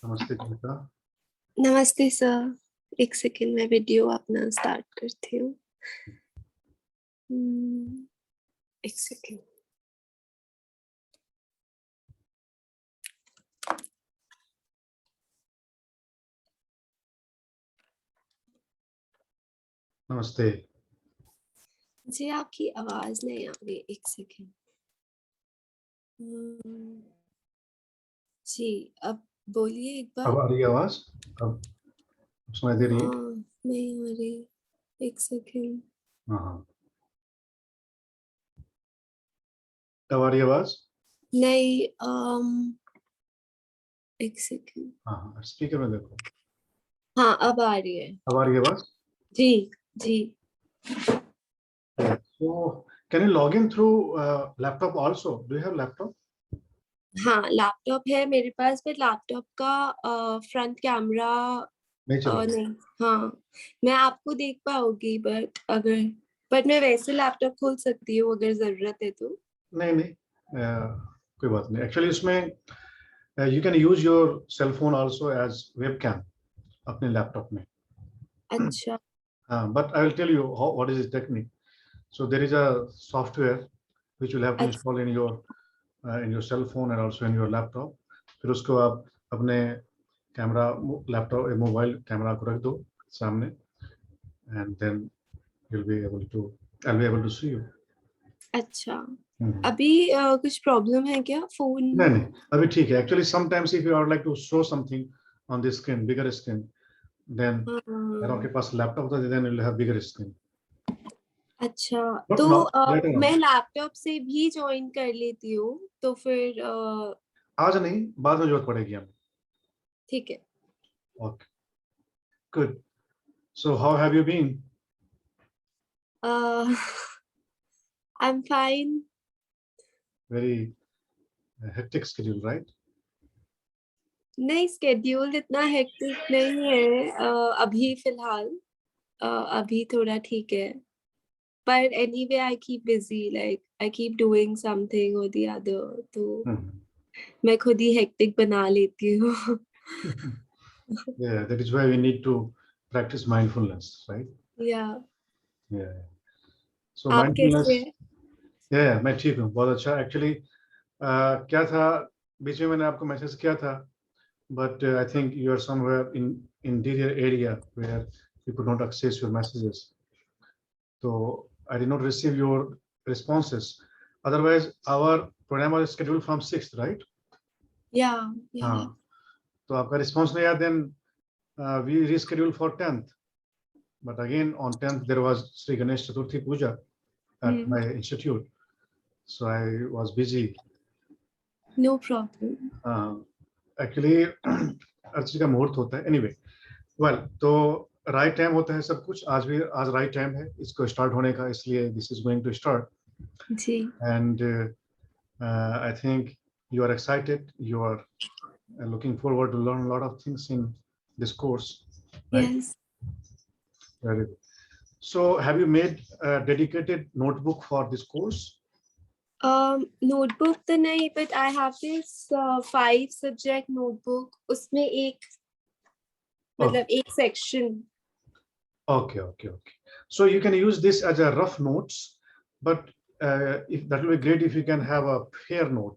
नमस्ते कविता। नमस्ते सर। एक सेकेंड में वीडियो अपना स्टार्ट करती हूँ। एक सेकेंड। नमस्ते। जी आपकी आवाज नहीं आ रही, एक सेकेंड। जी अब बोलिए एक बार। अब आ रही है आवाज? अब सुनाई दे रही है? हाँ नहीं आ रही, एक सेकेंड। हाँ हाँ, अब आ रही है आवाज? नहीं एक सेकेंड। हाँ हाँ, स्पीकर में देखो। हाँ अब आ रही है। अब आ रही है आवाज? जी जी। So can you log in through laptop also? Do you have laptop? हाँ लैपटॉप है मेरे पास, पर लैपटॉप का फ्रंट कैमरा नहीं चल रहा? नहीं। हाँ मैं आपको देख पाऊंगी, बट मैं वैसे लैपटॉप खोल सकती हूँ अगर जरूरत है तो। नहीं नहीं, कोई बात नहीं। एक्चुअली इसमें you can use your cell phone also as webcam अपने लैपटॉप में। अच्छा हाँ, but I will tell you what is the technique. So there is a software which you'll have to अच्छा install in your cell phone and also in your laptop. फिर उसको आप अपने camera laptop mobile camera को रख दो सामने, and then I'll be able to see you. अच्छा। हम्म। अभी कुछ प्रॉब्लम है क्या फोन? नहीं नहीं, अभी ठीक है। Actually sometimes if you are like to show something on this screen, bigger screen, then अगर आपके हाँ पास लैपटॉप होता है then you'll have bigger screen. अच्छा। But तो now later on, मैं लैपटॉप से भी ज्वाइन कर लेती हूँ तो फिर आज नहीं, बाद में जरूरत पड़ेगी हमें। ठीक है। Okay, good. So how have you been? I am fine. Very hectic schedule, right? नहीं स्केड्यूल इतना हेक्टिक नहीं है अभी फिलहाल। अभी थोड़ा ठीक है, but anyway I keep busy, like I keep doing something or the other, तो मैं खुद ही हेक्टिक बना लेती हूँ। Yeah, that is why we need to practice mindfulness, right? या Yeah. So आप कैसे mindfulness, हैं? yeah, मैं ठीक हूँ, बहुत अच्छा। Actually, क्या था, बीच में मैंने आपको मैसेज किया था, but I think you are somewhere in interior area where you could not access your messages. So I did not receive your responses. Otherwise, our program was scheduled from 6th, right? या या हाँ, तो आपका response नहीं आया, then we rescheduled for 10th. But again, on 10th, there was Sri Ganesh Chaturthi Puja at my institute. So I was busy. No problem. Actually, अर्ची का मुहूर्त होता है। Anyway, well, तो राइट टाइम होता है सब कुछ। आज राइट टाइम है इसको स्टार्ट होने का, इसलिए this is going to start. जी and I think you are excited, you are looking forward to learn a lot of things in this course, right? Yes. Very good. So have you made a dedicated notebook for this course? Notebook तो नहीं, but I have this 5 subject notebook, उसमें एक Oh, मतलब एक section. okay. So you can use this as a rough notes, but if that will be great if you can have a fair note.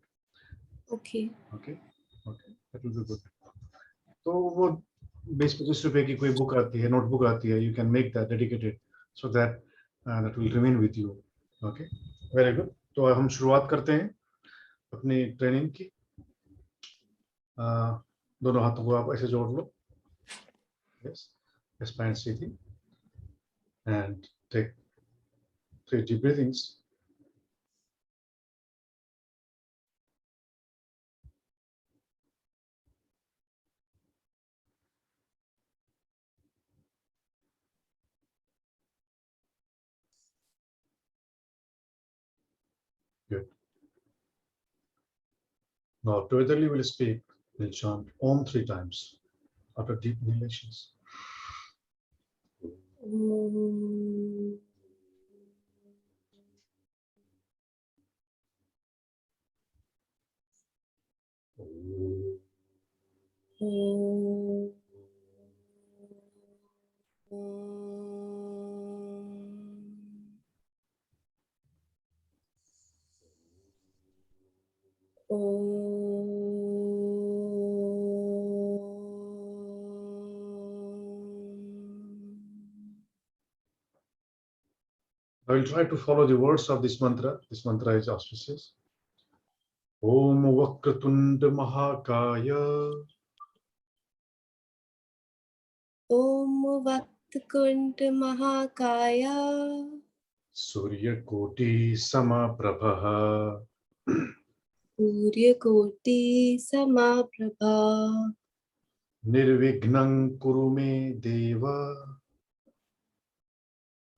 Okay Okay, that will be good. तो वो 20-25 रुपए की कोई book आती है, notebook आती है, you can make that dedicated so that that will remain with you. Okay, very good. तो हम शुरुआत करते हैं अपनी ट्रेनिंग की। दोनों हाथों को आप ऐसे जोड़ लो, yes, spine Sidhi, and take 3 deep breathings. Good. Now together we will speak, we'll chant Om 3 times after deep inhalations. Om. I will try to follow the words of this mantra. This mantra is auspicious. Om Vakratunda Mahakaya. Om Vaktakund Mahakaya. Surya Koti Samaprabha. Surya Koti Samaprabha. Nirvignam Kurume Deva.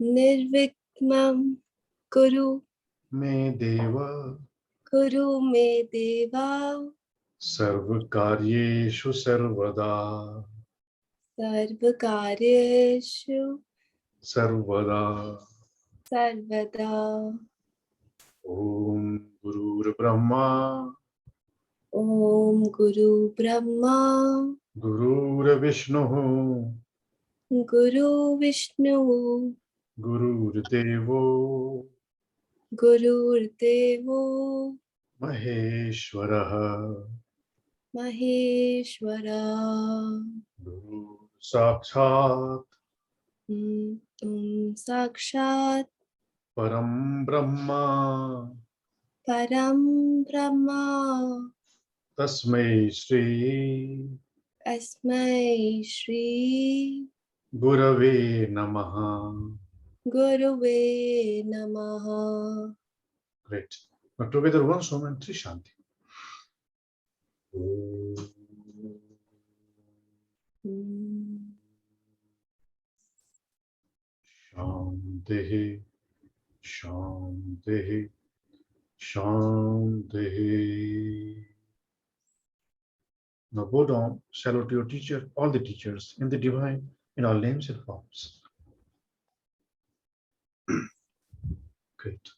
Nirvignam Kuru Me Deva. Kuru me Deva. Sarvakaryeshu Sarvada. Sarvakaryeshu Sarvada. Sarvada. Om Guru Brahma. Om Guru Brahma. Guru Vishnu. Guru Vishnu. Guru Devo. Guru Devo. Maheshwaraha. Maheshwara. Guru Sakshat Sakshat Param Brahma Param Brahma. Tasmai Shri Asmai Shri Gurave Namaha. Guruve Namaha. Great. Now together once Om and Three Shanti. Shanti, Shanti, Shanti. Now bow down, salute your teacher, all the teachers in the divine, in all names and forms. Great.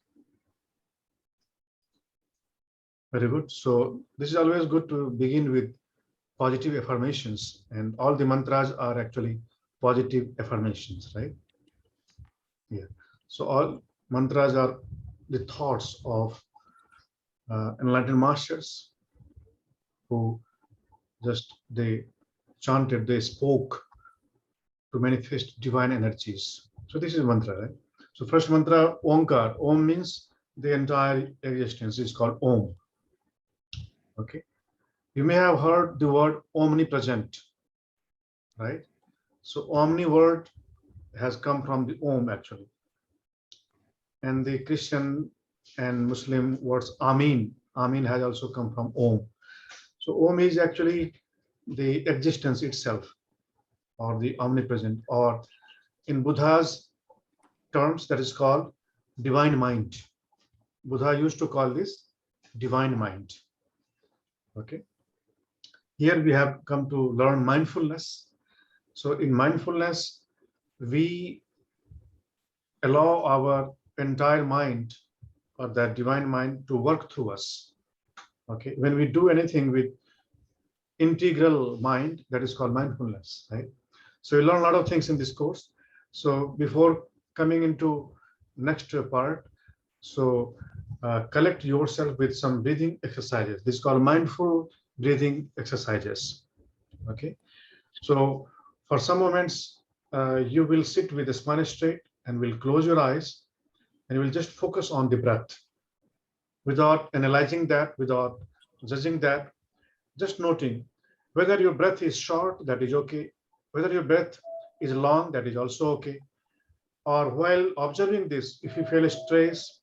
Very good. So this is always good to begin with positive affirmations, and all the mantras are actually positive affirmations, right? Yeah. So all mantras are the thoughts of enlightened masters who just they chanted, they spoke to manifest divine energies. So this is mantra, right? So first mantra, Omkar. Om means the entire existence is called Om. Okay. You may have heard the word omnipresent, right? So omni word has come from the Om actually. And the Christian and Muslim words Amin. Amin has also come from Om. So Om is actually the existence itself, or the omnipresent, or in Buddha's terms, that is called divine mind. Buddha used to call this divine mind. Okay. Here we have come to learn mindfulness. So in mindfulness, we allow our entire mind, or that divine mind, to work through us. Okay. When we do anything with integral mind, that is called mindfulness, right? So we learn a lot of things in this course. So before coming into next part, so collect yourself with some breathing exercises. This is called mindful breathing exercises. Okay. So for some moments, you will sit with the spine straight and will close your eyes, and you will just focus on the breath without analyzing that, without judging that, just noting whether your breath is short, that is okay. Whether your breath is long, that is also okay. Or while observing this, if you feel stress,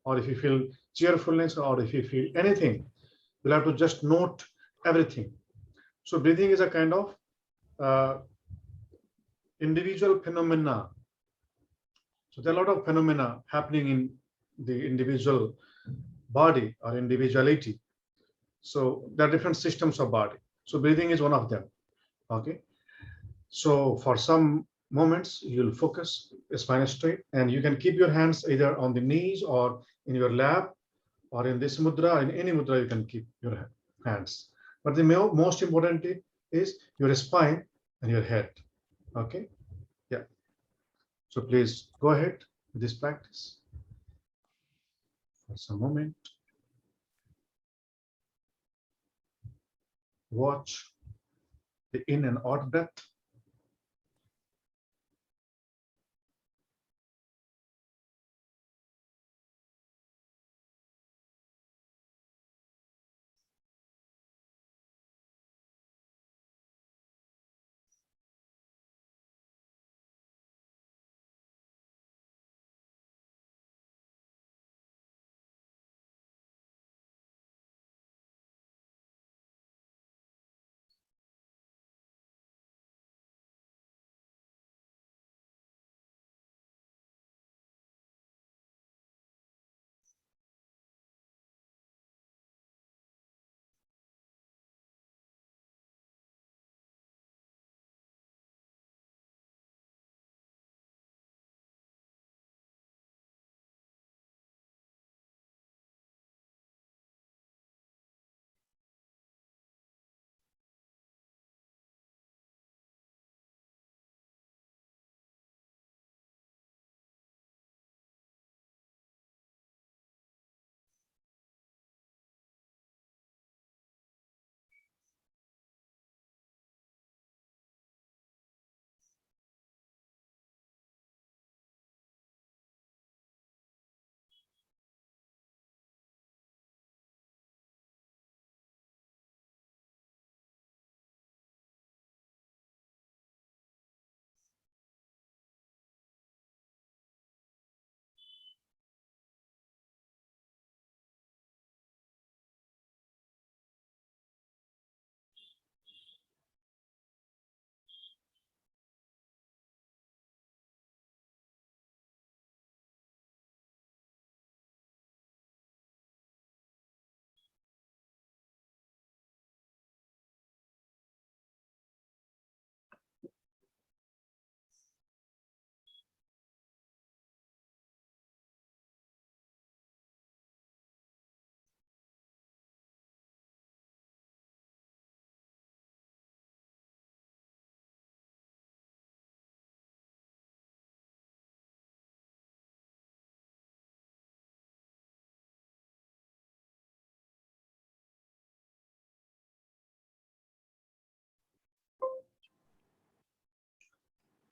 or if you feel cheerfulness, or if you feel anything, you'll have to just note everything. So breathing is a kind of individual phenomena. So there are a lot of phenomena happening in the individual body or individuality. So there are different systems of body. So breathing is one of them. Okay. So for some moments, you'll focus spine straight, and you can keep your hands either on the knees or in your lap, or in this mudra, in any mudra you can keep your hands. But the most importantly, is your spine and your head. Okay, yeah. So please go ahead with this practice for some moment. Watch the in and out breath.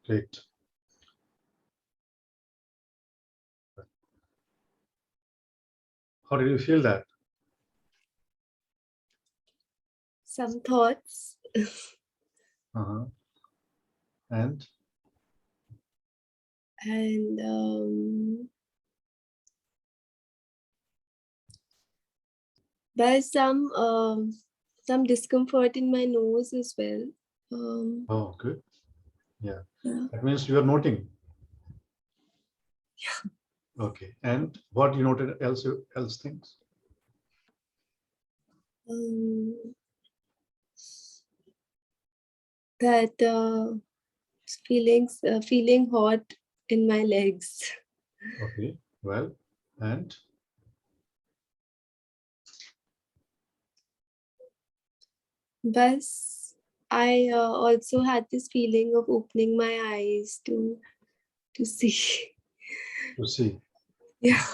Great. How did you feel that? Some thoughts. Uh-huh. And And there's some discomfort in my nose as well. oh, good. Yeah, Yeah. that means you are noting. Okay, and what you noted else things? Um, that feeling hot in my legs. Okay, well, and But I also had this feeling of opening my eyes to see. to see. Yeah.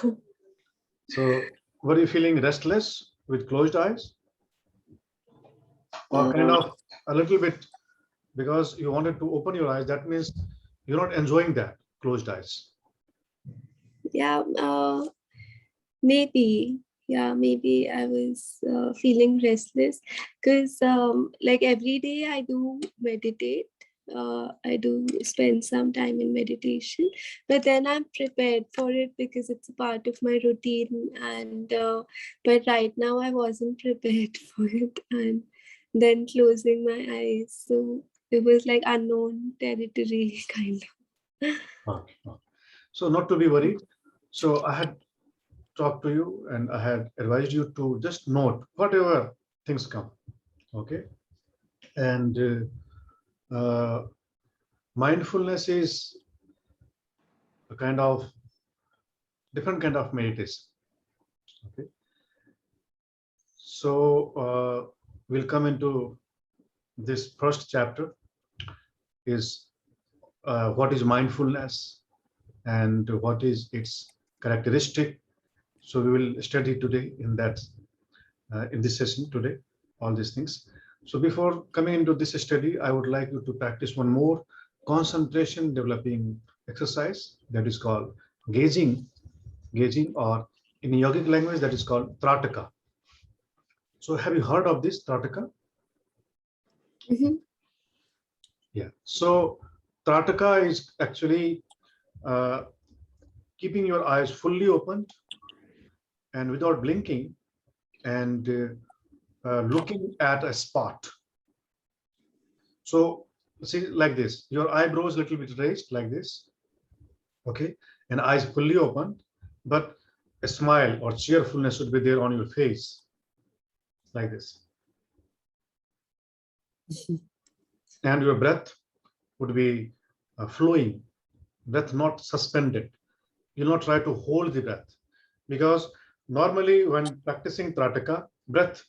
So, were you feeling restless with closed eyes, or kind Uh, of a little bit because you wanted to open your eyes? That means you're not enjoying that closed eyes. yeah. Maybe. Yeah, maybe I was feeling restless because like every day I do meditate. I do spend some time in meditation, but then I'm prepared for it because it's a part of my routine. And but right now I wasn't prepared for it, and then closing my eyes, so it was like unknown territory kind of. Okay. Okay. So, not to be worried. So, I had talked to you and I had advised you to just note whatever things come. Okay. And mindfulness is a kind of different kind of meditation. Okay. So we'll come into this first chapter is what is mindfulness and what is its characteristic. So we will study today in that in this session today, all these things. So before coming into this study, I would like you to practice one more concentration developing exercise that is called gazing, or in yogic language that is called trataka. So have you heard of this trataka? Mhm. Yeah. So trataka is actually uh, keeping your eyes fully open and without blinking and looking at a spot. So see like this, your eyebrows a little bit raised like this, okay, and eyes fully open, but a smile or cheerfulness should be there on your face like this, and your breath would be flowing, breath not suspended. You'll not try to hold the breath, because normally when practicing trataka, breath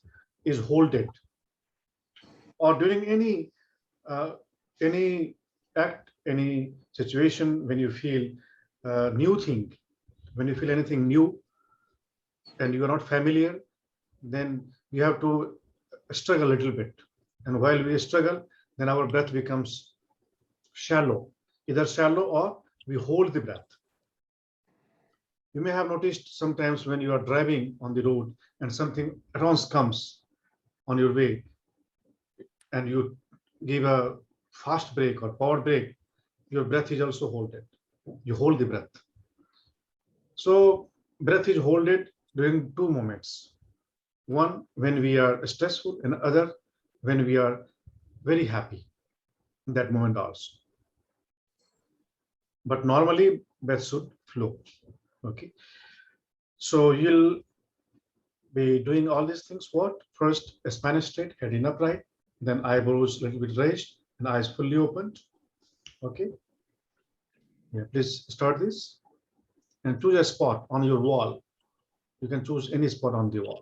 is holded, or during uh, any act, any situation, when you feel new thing, when you feel anything new and you are not familiar, then you have to struggle a little bit. And while we struggle, then our breath becomes shallow, either shallow or we hold the breath. You may have noticed sometimes when you are driving on the road and something at once comes on your way and you give a fast brake or power brake, your breath is also holded. You hold the breath. So breath is holded during two moments. One when we are stressful, and other when we are very happy in that moment also. But normally breath should flow. Okay. So you'll be doing all these things. What? First, spine straight, head in upright, then eyebrows a little bit raised and eyes fully opened. Okay. Yeah, please start this and choose a spot on your wall. You can choose any spot on the wall.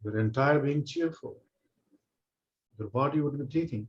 Your entire being cheerful. Your body would be breathing.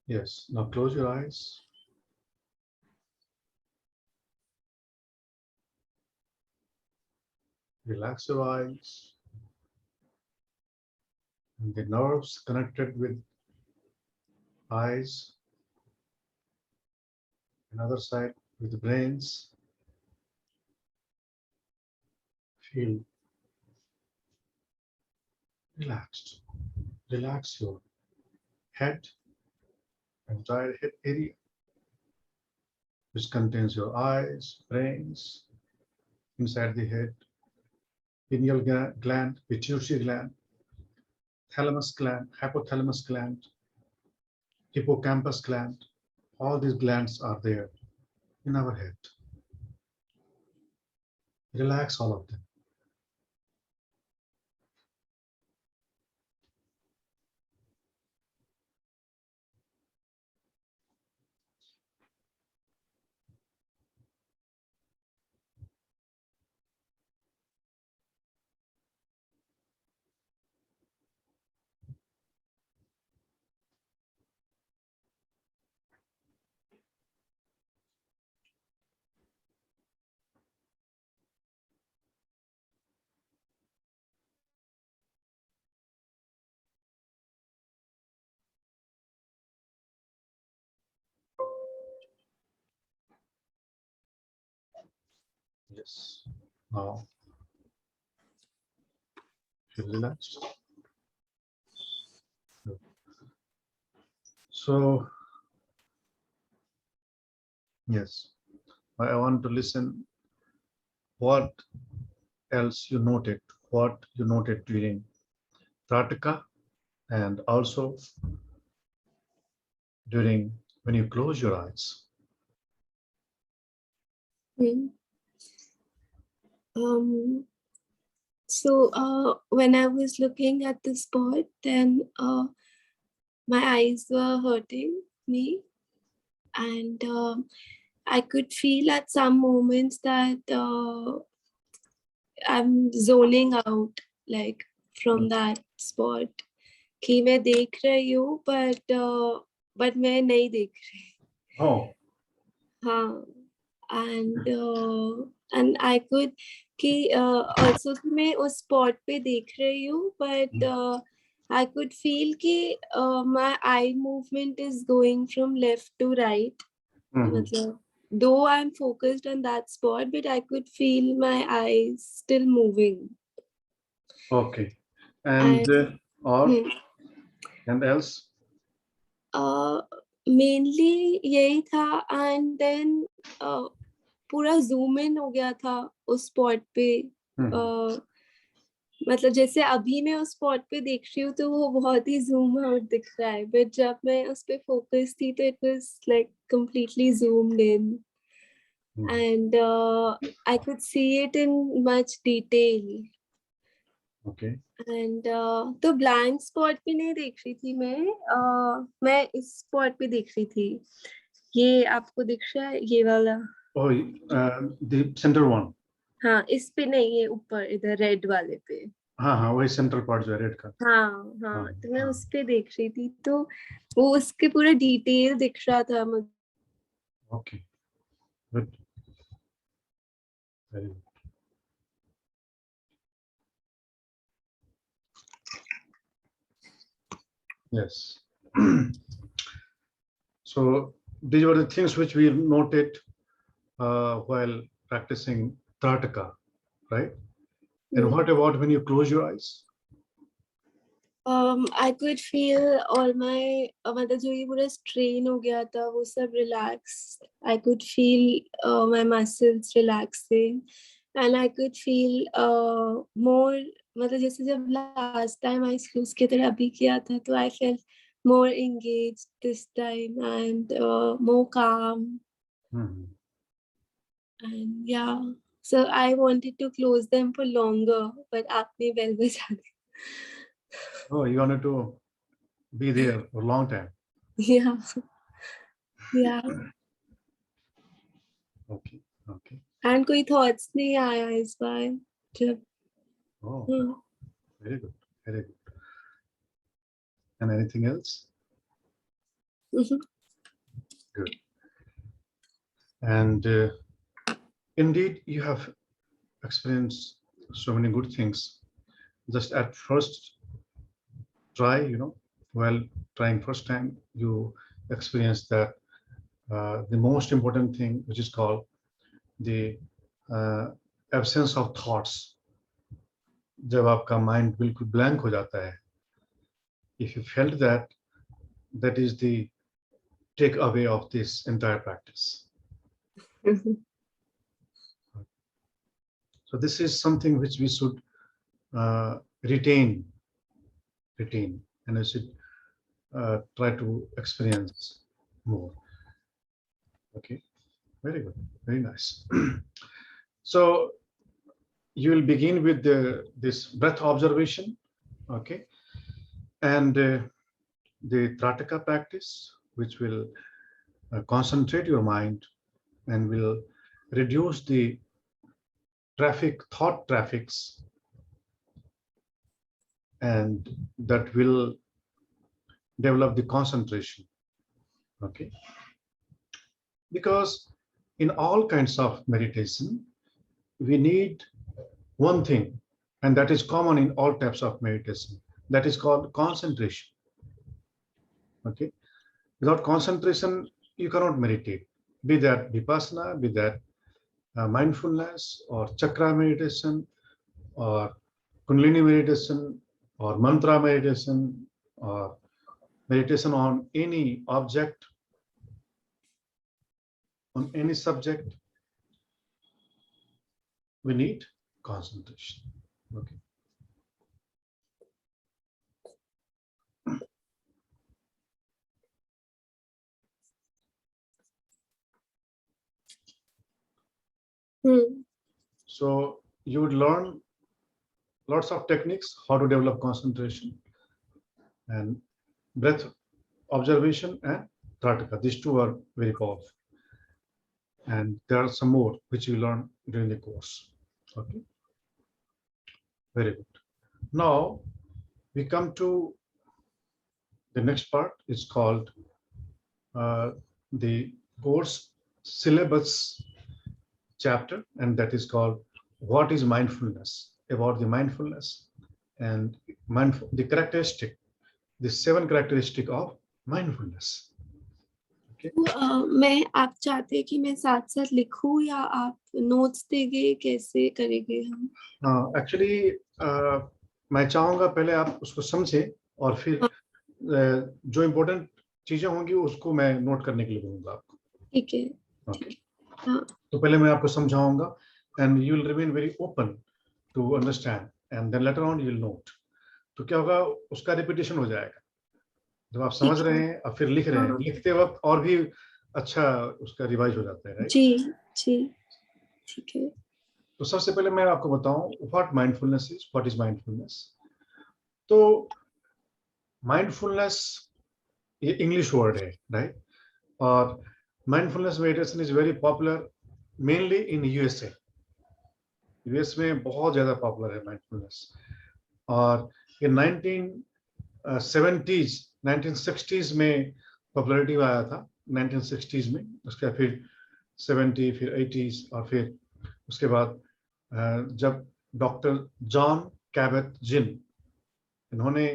Yes. Now close your eyes. Relax your eyes. And the nerves connected with eyes, another side with the brains, feel relaxed. Relax your head, entire head area, which contains your eyes, brains, inside the head, pineal gland, pituitary gland, thalamus gland, hypothalamus gland, hippocampus gland. All these glands are there in our head. Relax all of them. Yes. Now, feel relaxed. Good. So, yes, I want to listen what else you noted, what you noted during Pratika and also during when you close your eyes. Hmm. So when I was looking at the spot, then my eyes were hurting me, and I could feel at some moments that I'm zoning out, like from that spot. कि मैं देख रही हूँ, but मैं नहीं देख रही. Oh, हाँ, and I could कि also कि मैं उस spot पे देख रही हूँ, but I could feel कि my eye movement is going from left to right. मतलब though I'm focused on that spot, but I could feel my eyes still moving. okay. And Or and else? Mainly यही था, and then पूरा zoom in हो गया था उस spot पे. मतलब जैसे अभी मैं उस स्पॉट पे देख रही हूँ तो वो बहुत ही जूम आउट दिख रहा है, बट जब मैं उस पे फोकस थी तो it was like completely zoomed in, and I could see it in much detail. Okay. And तो ब्लैंक स्पॉट पे नहीं देख रही थी मैं इस स्पॉट पे देख रही थी. ये आपको दिख रहा है ये वाला? Oh, the center one. हाँ, इस पे नहीं, ये ऊपर इधर रेड वाले पे. हाँ हाँ, वही सेंट्रल पार्ट जो है रेड का. हाँ हाँ, तो मैं उस पे देख रही थी तो वो उसके पूरा डिटेल दिख रहा था मुझे. Okay, good. Very good. Yes. So these were the things which we noted while practicing Tartaka, right? And what about when you close your eyes? I could feel all my मतलब जो ये पूरा strain हो गया था वो सब relaxed. I could feel my muscles relaxing, and I could feel more, मतलब जैसे जब last time I close की तरह अभी किया था तो I felt more engaged this time, and more calm. And yeah, so I wanted to close them for longer, but आपने bell बजा दी. Oh, you wanted to be there for a long time. Yeah. Yeah. Okay, okay. And कोई thoughts नहीं आया इस बार जब. Oh, very good, very good. And anything else? Mhm. Good. And indeed, you have experienced so many good things. Just at first try, while trying first time, you experience that the most important thing, which is called the uh, absence of thoughts. जब आपका mind बिल्कुल blank हो जाता है, if you felt that, that is the takeaway of this entire practice. So this is something which we should retain, and we should try to experience more. Okay, very good, very nice. So you will begin with this breath observation, okay, and the Trataka practice, which will concentrate your mind and will reduce the thought traffics, and that will develop the concentration, okay? Because in all kinds of meditation, we need one thing, and that is common in all types of meditation. That is called concentration, okay? Without concentration, you cannot meditate, be that vipassana, be that mindfulness or chakra meditation or kundalini meditation or mantra meditation or meditation on any object, on any subject, we need concentration. Okay. So you would learn lots of techniques how to develop concentration, and breath observation and Trataka. These two are very powerful. And there are some more which you learn during the course. Okay. Very good. Now we come to the next part. It's called the course syllabus chapter, and that is called what is mindfulness, about the mindfulness and the characteristic, the 7 characteristic of mindfulness. Okay. मैं आप चाहते हैं कि मैं साथ साथ लिखूं या आप नोट्स देंगे, कैसे करेंगे हम? एक्चुअली मैं चाहूंगा पहले आप उसको समझें और फिर जो इम्पोर्टेंट चीजें होंगी उसको मैं नोट करने के लिए बोलूंगा आपको. ठीक है. ओके. तो पहले मैं आपको समझाऊंगा and you will remain very open to understand, and then later on you will note. तो क्या होगा, उसका रिपीटेशन हो जाएगा. जब आप समझ रहे हैं और फिर लिख रहे हैं, लिखते वक्त और भी अच्छा उसका रिवाइज हो जाता है, राइट? जी जी, ठीक है. तो सबसे पहले मैं आपको बताऊं what mindfulness is, what is mindfulness. तो माइंडफुलनेस ये इंग्लिश वर्ड है, राइट? और mindfulness meditation is very popular mainly in USA. US में बहुत ज्यादा पॉपुलर है माइंडफुलनेस. और ये 1970s 1960s में पॉपुलरिटी आया था, 1960s में. उसके फिर 70, फिर 80s, और फिर उसके बाद जब डॉक्टर जॉन कैबेट जिन इन्होंने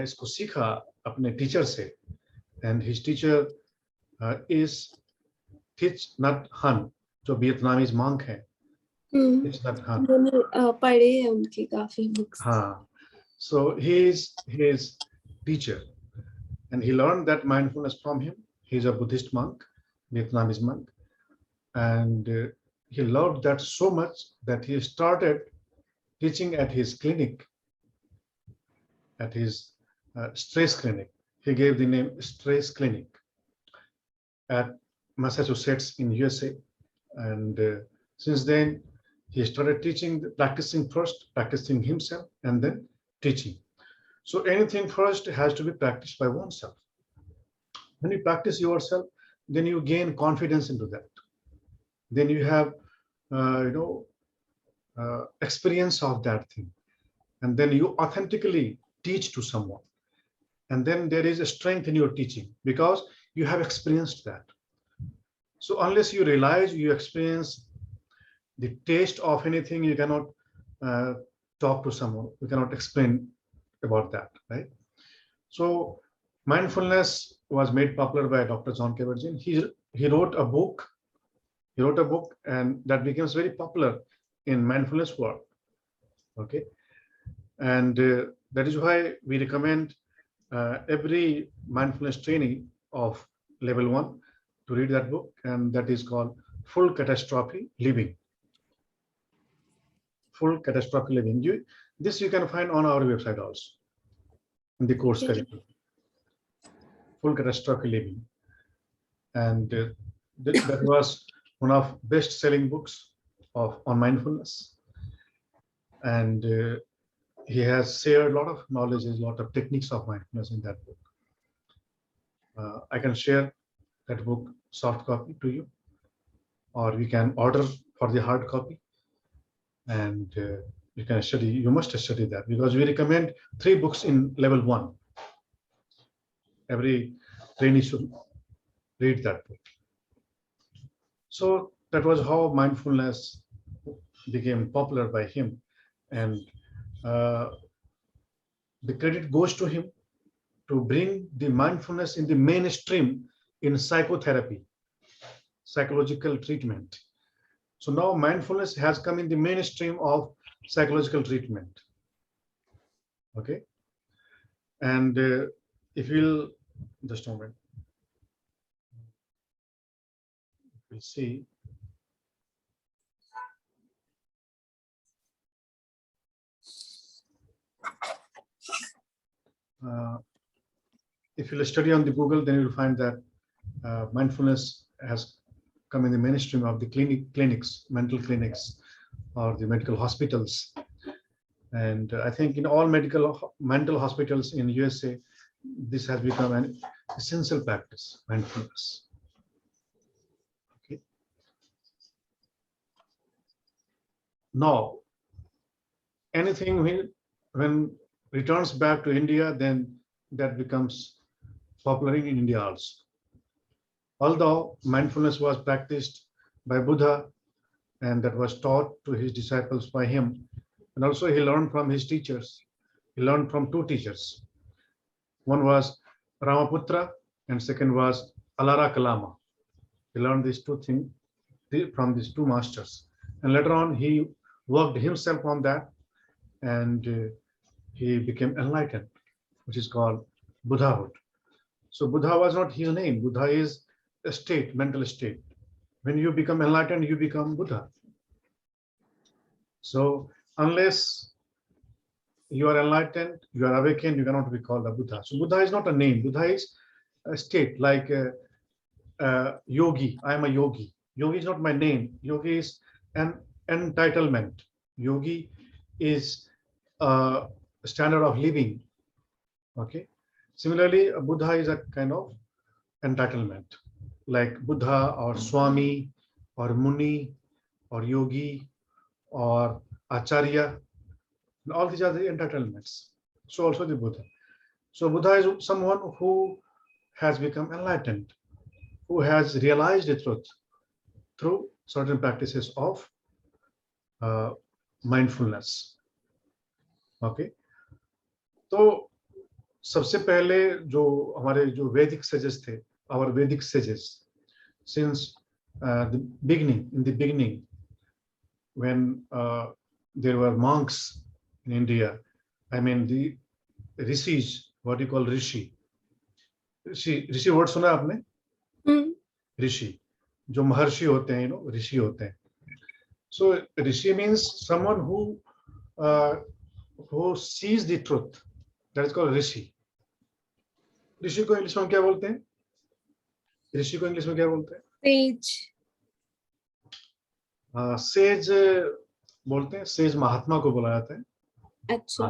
इसको सीखा अपने टीचर से, एंड हिज टीचर इज थिच नट हन, जो वियतनामीज मॉन्क हैं. थिच नट हन, मैंने पढ़े हैं उनकी काफी बुक्स. हाँ. So he is his teacher, and he learned that mindfulness from him. He's a Buddhist monk, Vietnamese monk, and he loved that so much that he started teaching at his clinic, at his stress clinic. He gave the name Stress Clinic at Massachusetts in USA, and since then he started teaching, practicing first, practicing himself, and then teaching. So anything first has to be practiced by oneself. When you practice yourself, then you gain confidence into that. Then you have, experience of that thing, and then you authentically teach to someone. and then there is a strength in your teaching because you have experienced that. So unless you realize, you experience the taste of anything, you cannot talk to someone, you cannot explain about that, right? So mindfulness was made popular by Dr. John Kabat-Zinn. He wrote a book. He wrote a book, and that becomes very popular in mindfulness world. Okay, and that is why we recommend every mindfulness training of level 1 to read that book, and that is called Full Catastrophe Living. Full Catastrophe Living. This you can find on our website also in the course curriculum. Full Catastrophe Living, and that was one of best-selling books on mindfulness, and he has shared a lot of knowledge, a lot of techniques of mindfulness in that book. I can share that book soft copy to you, or we can order for the hard copy, and you can study. You must study that because we recommend 3 books in level 1. Every trainee should read that book. So that was how mindfulness became popular by him, and the credit goes to him to bring the mindfulness in the mainstream in psychotherapy, psychological treatment. So now mindfulness has come in the mainstream of psychological treatment. Okay, and if you'll just a moment, we'll see. If you'll study on the Google, then you'll find that mindfulness has come in the mainstream of the clinics, mental clinics, or the medical hospitals. And I think in all mental hospitals in USA, this has become an essential practice, mindfulness. Okay. Now, anything when returns back to India, then that becomes popular in India also. Although mindfulness was practiced by Buddha, and that was taught to his disciples by him, and also he learned from his teachers. He learned from 2 teachers. One was Ramaputra, and second was Alara Kalama. He learned these 2 things from these 2 masters, and later on he worked himself on that, and he became enlightened, which is called Buddhahood. So Buddha was not his name. Buddha is a state, mental state. When you become enlightened, you become Buddha. So unless you are enlightened, you are awakened, you cannot be called a Buddha. So Buddha is not a name. Buddha is a state, like yogi. I am a yogi. Yogi is not my name. Yogi is an entitlement. Yogi is a standard of living. Okay. Similarly, a Buddha is a kind of entitlement, like Buddha or Swami or Muni or Yogi or Acharya. And all these are the entitlements. So also the Buddha. So Buddha is someone who has become enlightened, who has realized the truth through certain practices of mindfulness. Okay. तो सबसे पहले जो हमारे जो वैदिक sages थे, our Vedic sages, since the beginning, in the beginning, when there were monks in India, I mean the rishis, what you call rishi. Rishi word सुना आपने? Rishi, जो महर्षि होते हैं, ऋषि होते हैं. So rishi means someone who sees the truth. That is called rishi. ऋषि को English में क्या बोलते हैं? ऋषि को इंग्लिश में क्या बोलते हैं? Sage. सेज बोलते हैं. सेज महात्मा को बोला जाता है. अच्छा.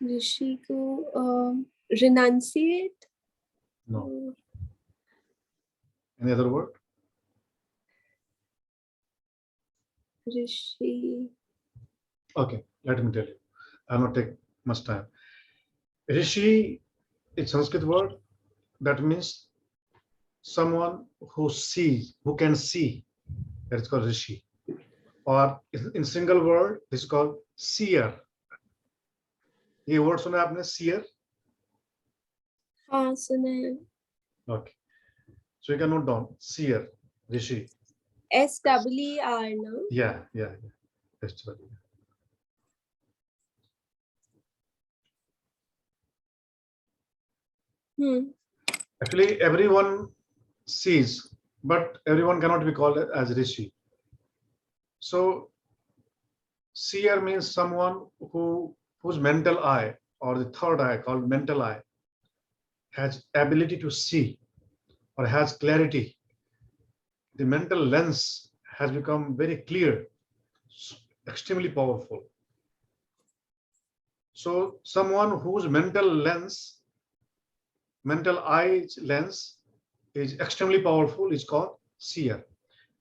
ऋषि को renunciate. No. Any other word? Rishi. Okay, let me tell you. I will not take much time. Rishi, it's Sanskrit word that means someone who sees, who can see. That is called Rishi. Or in single word, this is called seer. ये word सुना है आपने, seer? हाँ सुना है. Okay. So you can note down seer, Rishi. SEER no? Yeah. That's what. Actually, everyone sees, but everyone cannot be called as Rishi. So seer means someone whose mental eye, or the third eye called mental eye, has ability to see or has clarity. The mental lens has become very clear, extremely powerful. So someone whose mental eye lens is extremely powerful is called seer.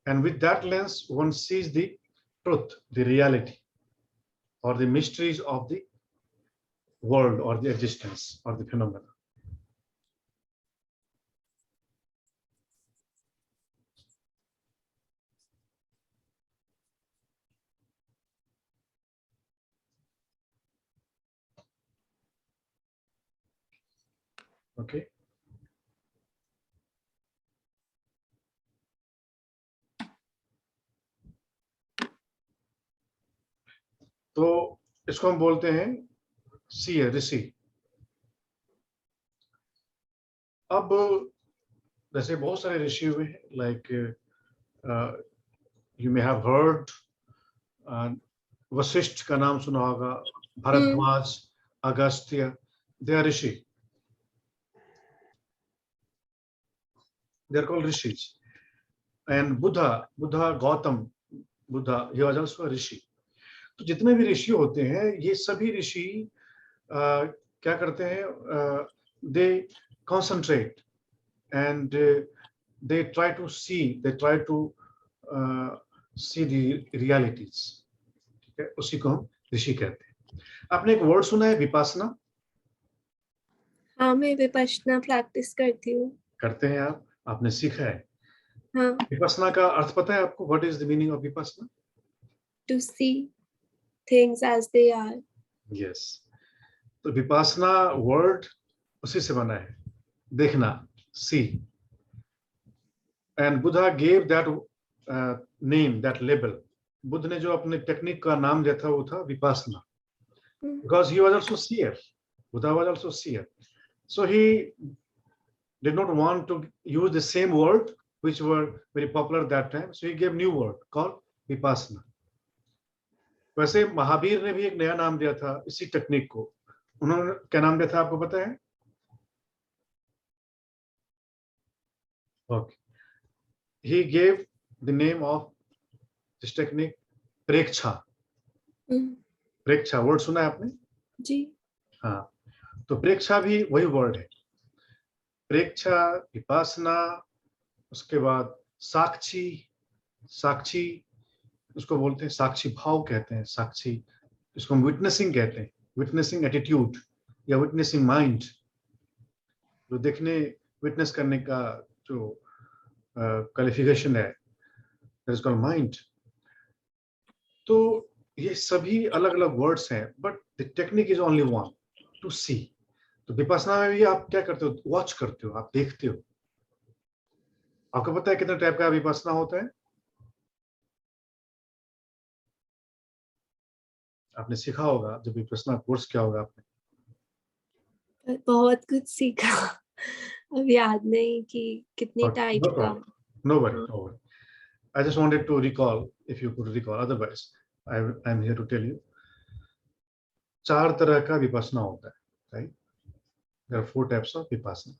And with that lens, one sees the truth, the reality, or the mysteries of the world, or the existence, or the phenomena. Okay. तो इसको हम बोलते हैं CA, ऋषि. अब जैसे बहुत सारे ऋषि हुए हैं, like you may have heard, Vashishtha का नाम सुना होगा, Bharadwaj, Agastya, they are rishi. They are called rishis. And Buddha, Gautam, Buddha, he was also a rishi. तो जितने भी ऋषि होते हैं, ये सभी ऋषि क्या करते हैं? They concentrate and they try to see the realities. ठीक है, उसी को हम ऋषि कहते हैं. आपने एक वर्ड सुना है, विपासना? हाँ, मैं विपश्यना प्रैक्टिस करती हूँ. करते हैं आप? आपने सीखा है? हाँ. विपश्यना का अर्थ पता है आपको? What is the meaning of Vipassana? To see things as they are. Yes. तो विपासना वर्ड उसी से बना है, देखना, see. And Buddha gave that name, that label. Buddha ने जो अपने टेक्निक का नाम दिया था वो था Vipassana. Because he was also seer. Buddha was also seer. So he did not want to use the same word which were very popular that time. So he gave new word called vipassana. वैसे महावीर ने भी एक नया नाम दिया था इसी technique को. उन्होंने क्या नाम दिया था, आपको पता है? Okay. He gave the name of this technique Preksha. Preksha word सुना है आपने? जी. हाँ, तो प्रेक्षा भी वही वर्ड है. प्रेक्षा, विपासना, उसके बाद साक्षी, उसको बोलते हैं साक्षी भाव कहते हैं. साक्षी, इसको हम विटनेसिंग कहते हैं, विटनेसिंग एटीट्यूड या विटनेसिंग माइंड. जो देखने, विटनेस करने का जो क्वालिफिकेशन है, दैट इज कॉल्ड माइंड. तो ये सभी अलग अलग वर्ड्स हैं, but the technique is only one, to see. तो विपश्यना में भी आप क्या करते हो? वॉच करते हो, आप देखते हो. आपको पता है कितने टाइप का विपश्यना होता है? आपने सीखा होगा जब विपश्यना कोर्स किया होगा आपने. बहुत कुछ सीखा. अब याद नहीं कि कितने टाइप का. No worry. I just wanted to recall, if you could recall. Otherwise, I'm here to tell you. 4 तरह का विपश्यना होता है, right? There are 4 types of vipassana.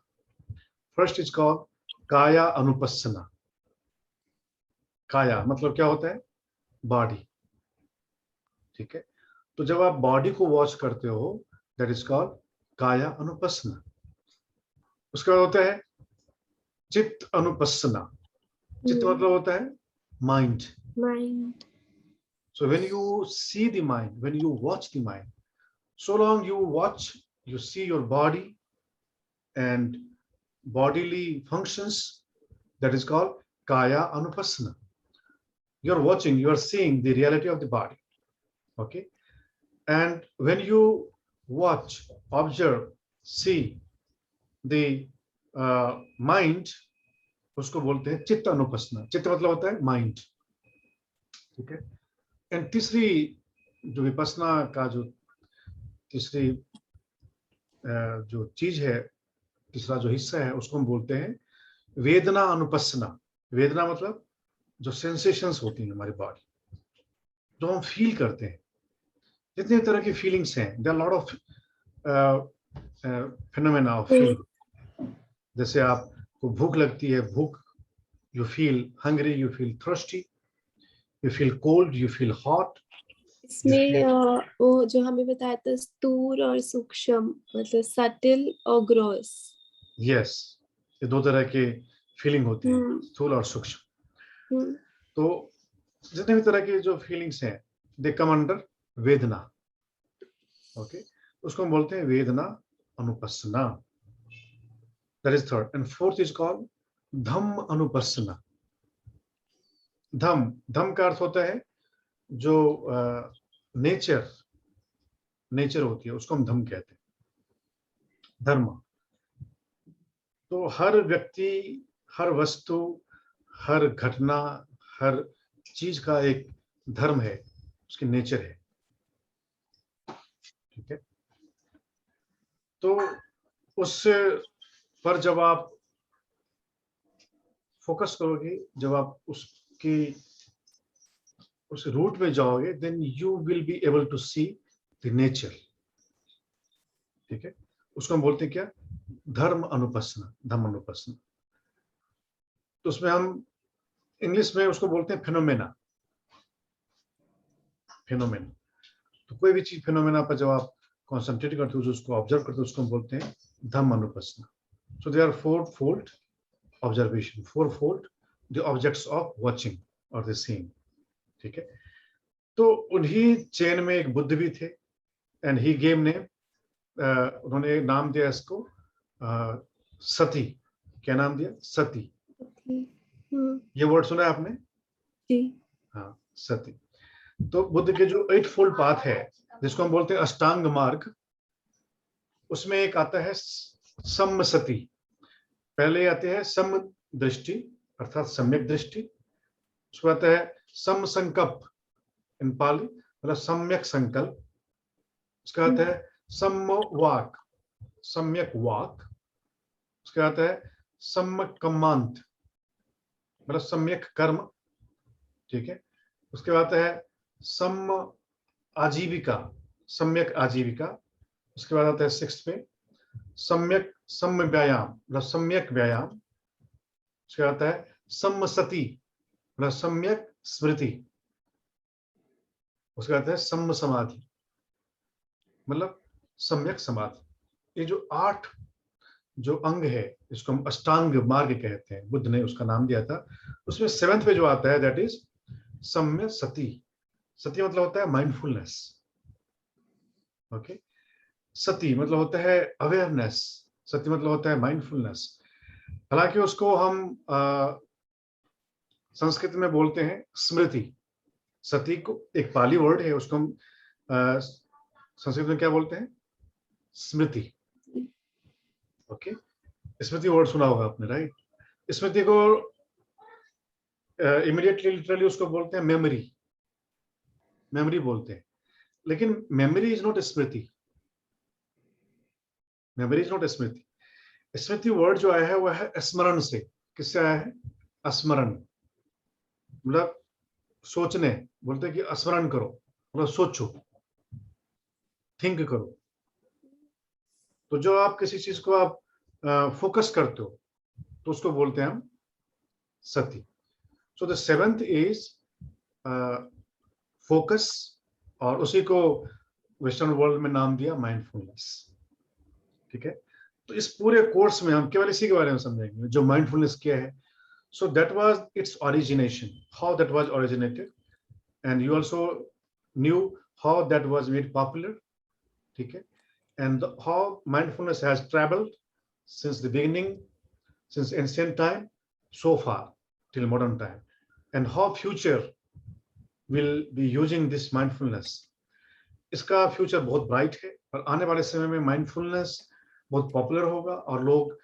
First is called kaya anupassana. काया मतलब क्या होता है? बॉडी. ठीक है, तो जब आप बॉडी को वॉच करते हो, दैट इज कॉल्ड काया अनुपस्सना. उसके बाद होता है चित्त अनुपस्सना. चित्त मतलब होता है mind. So when you see the mind, when you watch the mind, so long you watch you see your body and bodily functions, that is called kaya anupassana. You're watching, you are seeing the reality of the body. Okay. And when you watch, observe, see the mind, उसको बोलते हैं चित्त अनुपस्ना. चित्त मतलब होता है mind. ठीक है. एंड तीसरी जो विपस्ना का जो तीसरी जो चीज है, तीसरा जो हिस्सा है, उसको हम बोलते हैं वेदना अनुपस्ना. वेदना मतलब जो सेंसेशंस होती हैं हमारी बॉडी, जो हम फील करते हैं. जितने तरह की फीलिंग्स हैं, there are lot of phenomena of feeling. जैसे आपको भूख लगती है, भूख, you feel hungry, you feel thirsty, you feel cold, you feel hot. इसमें वो जो हमें बताया था स्थूल और सूक्ष्म, मतलब सटल और ग्रॉस. यस, ये दो तरह के फीलिंग होती है, स्थूल और सूक्ष्म. तो जितने भी तरह की जो फीलिंग्स हैं, दे कम अंडर वेदना. ओके, उसको हम बोलते हैं वेदना अनुपस्ना. That is third. And fourth is called धम्म अनुपस्ना. धम्म, धम्म का अर्थ होता है जो नेचर होती है, उसको हम धम्म कहते हैं, धर्म. तो हर व्यक्ति, हर वस्तु, हर घटना, हर चीज का एक धर्म है, उसकी नेचर है. ठीक है. तो उस पर जब आप फोकस करोगे, जब आप उस रूट में जाओगे, then you will be able to see the nature. ठीक है. उसको हम बोलते हैं क्या? धर्म अनुपस्ना, धम्म अनुपस्ना. तो उसमें हम इंग्लिश में उसको बोलते हैं फिनोमेना. फिनोमेना. तो कोई भी चीज फिनोमेना पर जब आप कॉन्सेंट्रेट करते हो, उसको ऑब्जर्व करते हो, उसको हम बोलते हैं धम्म अनुपस्ना. So they are fourfold observation, fourfold the objects of watching और द सीइंग. ठीक है. तो उन्हीं चेन में एक बुद्ध भी थे, एंड ही गेम ने उन्होंने नाम दिया इसको सती. क्या नाम दिया? सती. ये वर्ड सुना है आपने? हाँ, सती. तो बुद्ध के जो 8 फोल्ड पाथ है, जिसको हम बोलते हैं अष्टांग मार्ग, उसमें एक आता है सम्मसति. पहले आते हैं सम दृष्टि, अर्थात सम्यक दृष्टि. उसको आता है सम संकल्प, इन पाली मतलब सम्यक संकल्प. उसका आता है सम्म वाक, सम्यक वाक. उसका आता है सम्यक कर्मांत, मतलब सम्यक कर्म. ठीक है. उसके बाद आता है सम्म आजीविका, सम्यक आजीविका. उसके बाद आता है 6 पे सम्यक सम्य व्यायाम, मतलब सम्यक व्यायाम. उसके बाद आता है सम्मसति, मतलब सम्यक स्मृति. उसके बाद आता है सम्म समाधि, मतलब सम्यक समाधि. ये जो 8 जो अंग है, इसको हम अष्टांग मार्ग कहते हैं, बुद्ध ने उसका नाम दिया था. उसमें 7th पे जो आता है, दैट इज सम्य सति. सति मतलब होता है माइंडफुलनेस. ओके. सति मतलब होता है अवेयरनेस. सति मतलब होता है माइंडफुलनेस. हालांकि उसको हम संस्कृत में बोलते हैं स्मृति. सति को एक पाली वर्ड है, उसको हम संस्कृत में क्या बोलते हैं? स्मृति. ओके. स्मृति वर्ड सुना होगा आपने, राइट? स्मृति को इमीडिएटली लिटरली उसको बोलते हैं मेमोरी. मेमोरी बोलते हैं, लेकिन memory is not Smriti. Memory is not Smriti. Smriti word जो आया है वह है स्मरण से. किससे आया है? स्मरण, मतलब सोचने. बोलते हैं कि स्मरण करो, मतलब सोचो, थिंक करो. तो जो आप किसी चीज को आप फोकस करते हो, तो उसको बोलते हैं हम सति. So the 7th is focus, और उसी को वेस्टर्न वर्ल्ड में नाम दिया माइंडफुलनेस. ठीक है. तो इस पूरे कोर्स में हम केवल इसी के बारे में समझेंगे, जो माइंडफुलनेस क्या है. So that was it's origination, how that was originated, and you also knew how that was made popular. ठीक है. and how mindfulness has traveled since the beginning, since ancient time, so far till modern time, and how future will be using this mindfulness. इसका future बहुत bright है और आने वाले समय में माइंडफुलनेस बहुत पॉपुलर होगा और लोग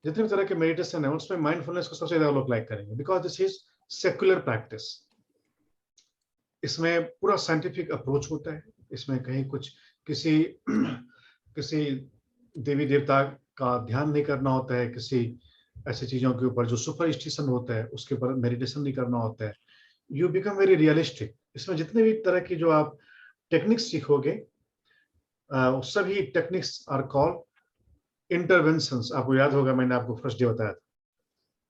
जितने भी तरह के मेडिटेशन है उसमें माइंडफुलनेस को सबसे ज्यादा लोग लाइक करेंगे because this is secular practice. इसमें पूरा साइंटिफिक अप्रोच होता है. इसमें कहीं कुछ किसी किसी देवी देवता का ध्यान नहीं करना होता है, किसी ऐसी चीजों के ऊपर जो सुपरस्टिशन होता है उसके ऊपर मेडिटेशन नहीं करना होता है. You become very realistic. इसमें जितने भी तरह की जो आप टेक्निक्स सीखोगे सभी टेक्निक्स आर कॉल्ड इंटरवेंशंस. आपको याद होगा मैंने आपको फर्स्ट डे बताया था.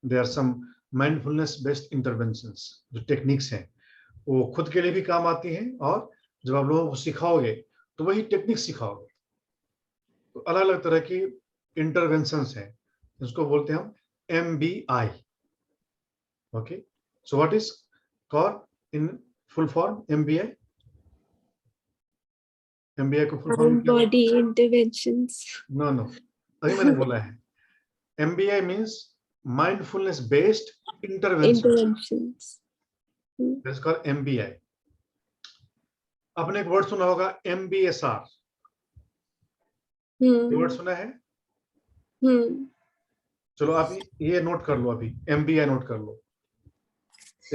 There are some mindfulness based interventions. जो टेक्निक्स हैं वो खुद के लिए भी काम आती हैं और जब आप लोगों को सिखाओगे तो वही टेक्निक सिखाओगे. तो अलग अलग तरह की इंटरवेंशंस हैं जिसको बोलते हैं हम MBI. Okay, so what is called in full form MBI? MBI को फुल फॉर्म क्या? Body interventions. नो नो, अभी मैंने बोला है MBI means mindfulness based interventions. That's called MBI. आपने एक वर्ड सुना होगा MBSR. ये वर्ड सुना है? चलो आप ये नोट कर लो. अभी MBI नोट कर लो.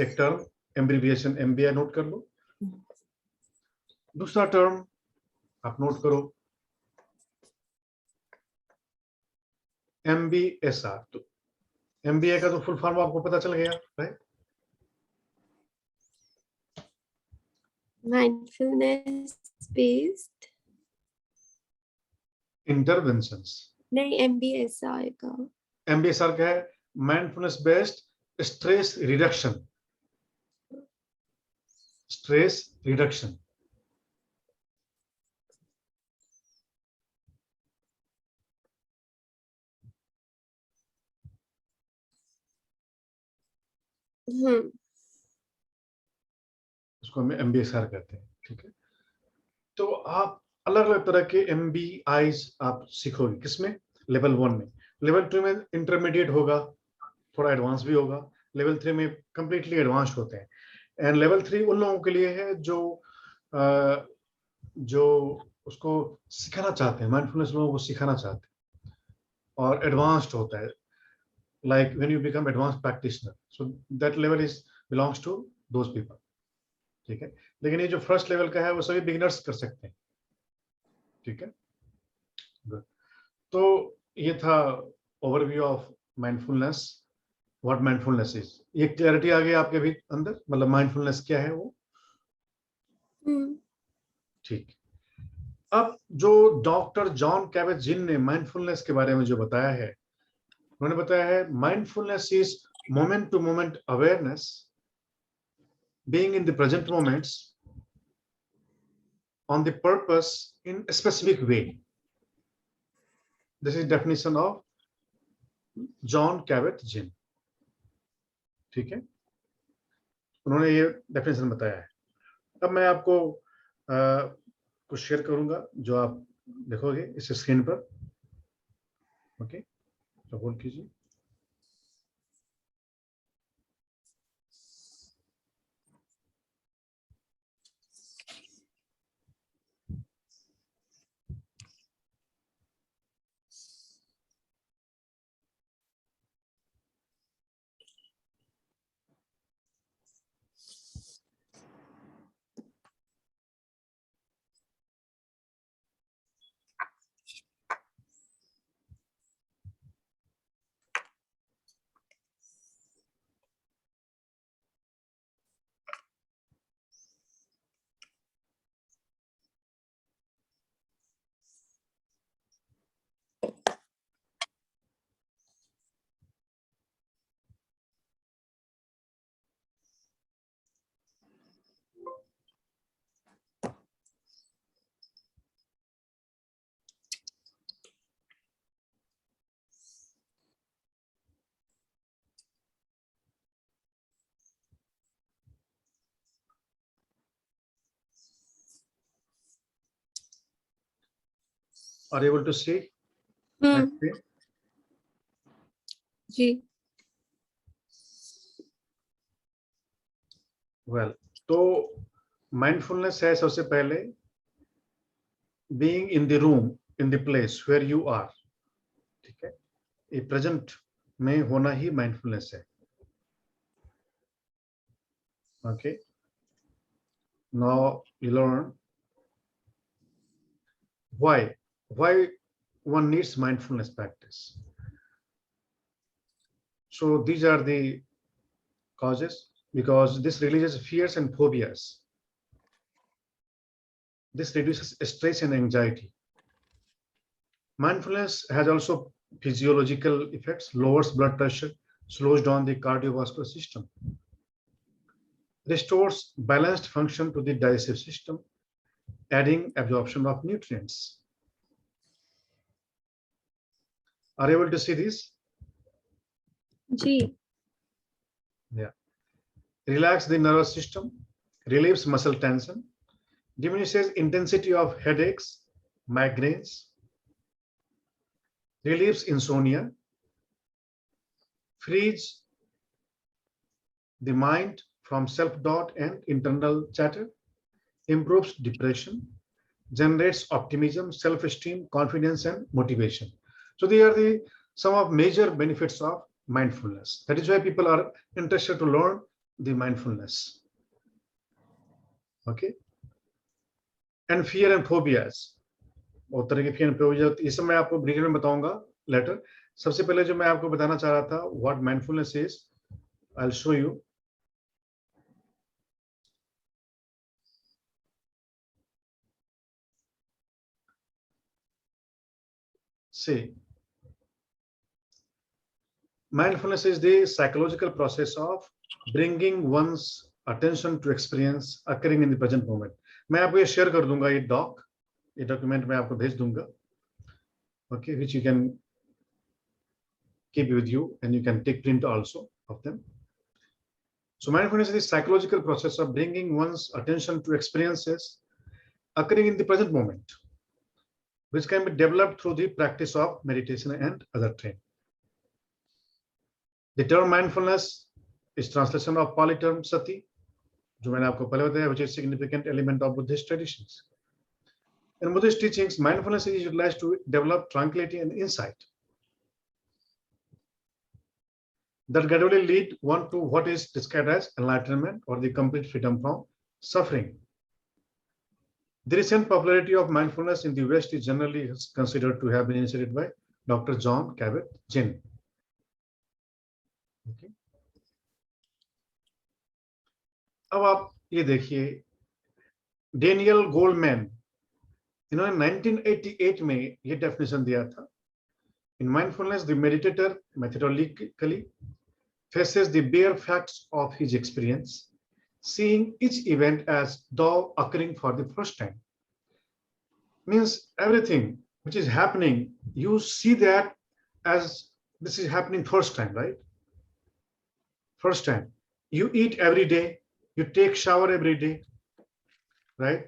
एक टर्म एब्रिविएशन MBI नोट कर लो. दूसरा टर्म आप नोट करो MBSR. तो MBI का तो फुल फॉर्म आपको पता चल गया, राइट? Mindfulness based interventions. नहीं, MBSR का. MBSR क्या है? Mindfulness based stress reduction. Stress reduction. उसको हम MBSR कहते हैं. ठीक है, तो आप अलग अलग तरह के MBIs आप सीखोगे. किसमें? लेवल 1 में. लेवल 2 में इंटरमीडिएट होगा, थोड़ा एडवांस भी होगा. लेवल 3 में कंप्लीटली एडवांस होते हैं. एंड लेवल 3 उन लोगों के लिए है जो उसको सिखाना चाहते हैं, माइंडफुलनेस लोगों को सिखाना चाहते हैं और एडवांस्ड होता है. Like when you become advance practitioner, so that level is belongs to those people. ठीक है, लेकिन ये जो फर्स्ट लेवल का है वो सभी बिगिनर्स कर सकते हैं. ठीक है, गुड. तो ये था overview of mindfulness, what mindfulness is. ये क्लैरिटी आ गई आपके भी अंदर, मतलब माइंडफुलनेस क्या है वो. ठीक. अब जो डॉक्टर जॉन कैबेट जिन ने माइंडफुलनेस के बारे में जो बताया है, उन्होंने बताया है mindfulness is moment to moment awareness, being in the present moments on the purpose in a specific way. This is definition of John Kabat-Zinn. ठीक है, उन्होंने ये डेफिनेशन बताया है. अब मैं आपको कुछ शेयर करूंगा जो आप देखोगे इस स्क्रीन पर. ओके, तो होल्ड कीजिए. Are you able to see? Ji. Well, तो mindfulness है सबसे पहले being in the room, in the place where you are. ठीक है, ये प्रेजेंट में होना ही माइंडफुलनेस है. Okay, now you learn why one needs mindfulness practice. So these are the causes, because this releases fears and phobias. This reduces stress and anxiety. Mindfulness has also physiological effects, lowers blood pressure, slows down the cardiovascular system, restores balanced function to the digestive system, adding absorption of nutrients. Are you able to see this? जी. Yeah. Relax the nervous system, relieves muscle tension, diminishes intensity of headaches, migraines, relieves insomnia, frees the mind from self-doubt and internal chatter, improves depression, generates optimism, self-esteem, confidence, and motivation. So they are the some of major benefits of mindfulness. That is why people are interested to learn the mindfulness. Okay. And fear and phobias. और तरह के fear and phobias, ये सब मैं आपको detail में बताऊंगा later. सबसे पहले जो मैं आपको बताना चाह रहा था, what mindfulness is, I'll show you. See, mindfulness is the psychological process of bringing one's attention to experience occurring in the present moment. मैं आपको ये शेयर कर दूंगा, ये डॉक्यूमेंट मैं आपको भेज दूंगा. Okay, which you can keep with you and you can take print also of them. So mindfulness is the psychological process of bringing one's attention to experiences occurring in the present moment, which can be developed through the practice of meditation and other training. The term mindfulness is translation of Pali term sati, जो मैंने आपको पहले बताया, which is a significant element of Buddhist traditions. In Buddhist teachings, mindfulness is utilized to develop tranquility and insight that gradually lead one to what is described as enlightenment or the complete freedom from suffering. The recent popularity of mindfulness in the West is generally considered to have been initiated by Dr. John Kabat-Zinn. Okay. अब आप ये देखिए, Daniel Goldman, इन्होंने 1988 में ये definition दिया था. In mindfulness, the meditator methodologically faces the bare facts of his experience, seeing each event as though occurring for the first time. Means everything which is happening, you see that as this is happening first time, right? First time. You eat every day, you take shower every day, right?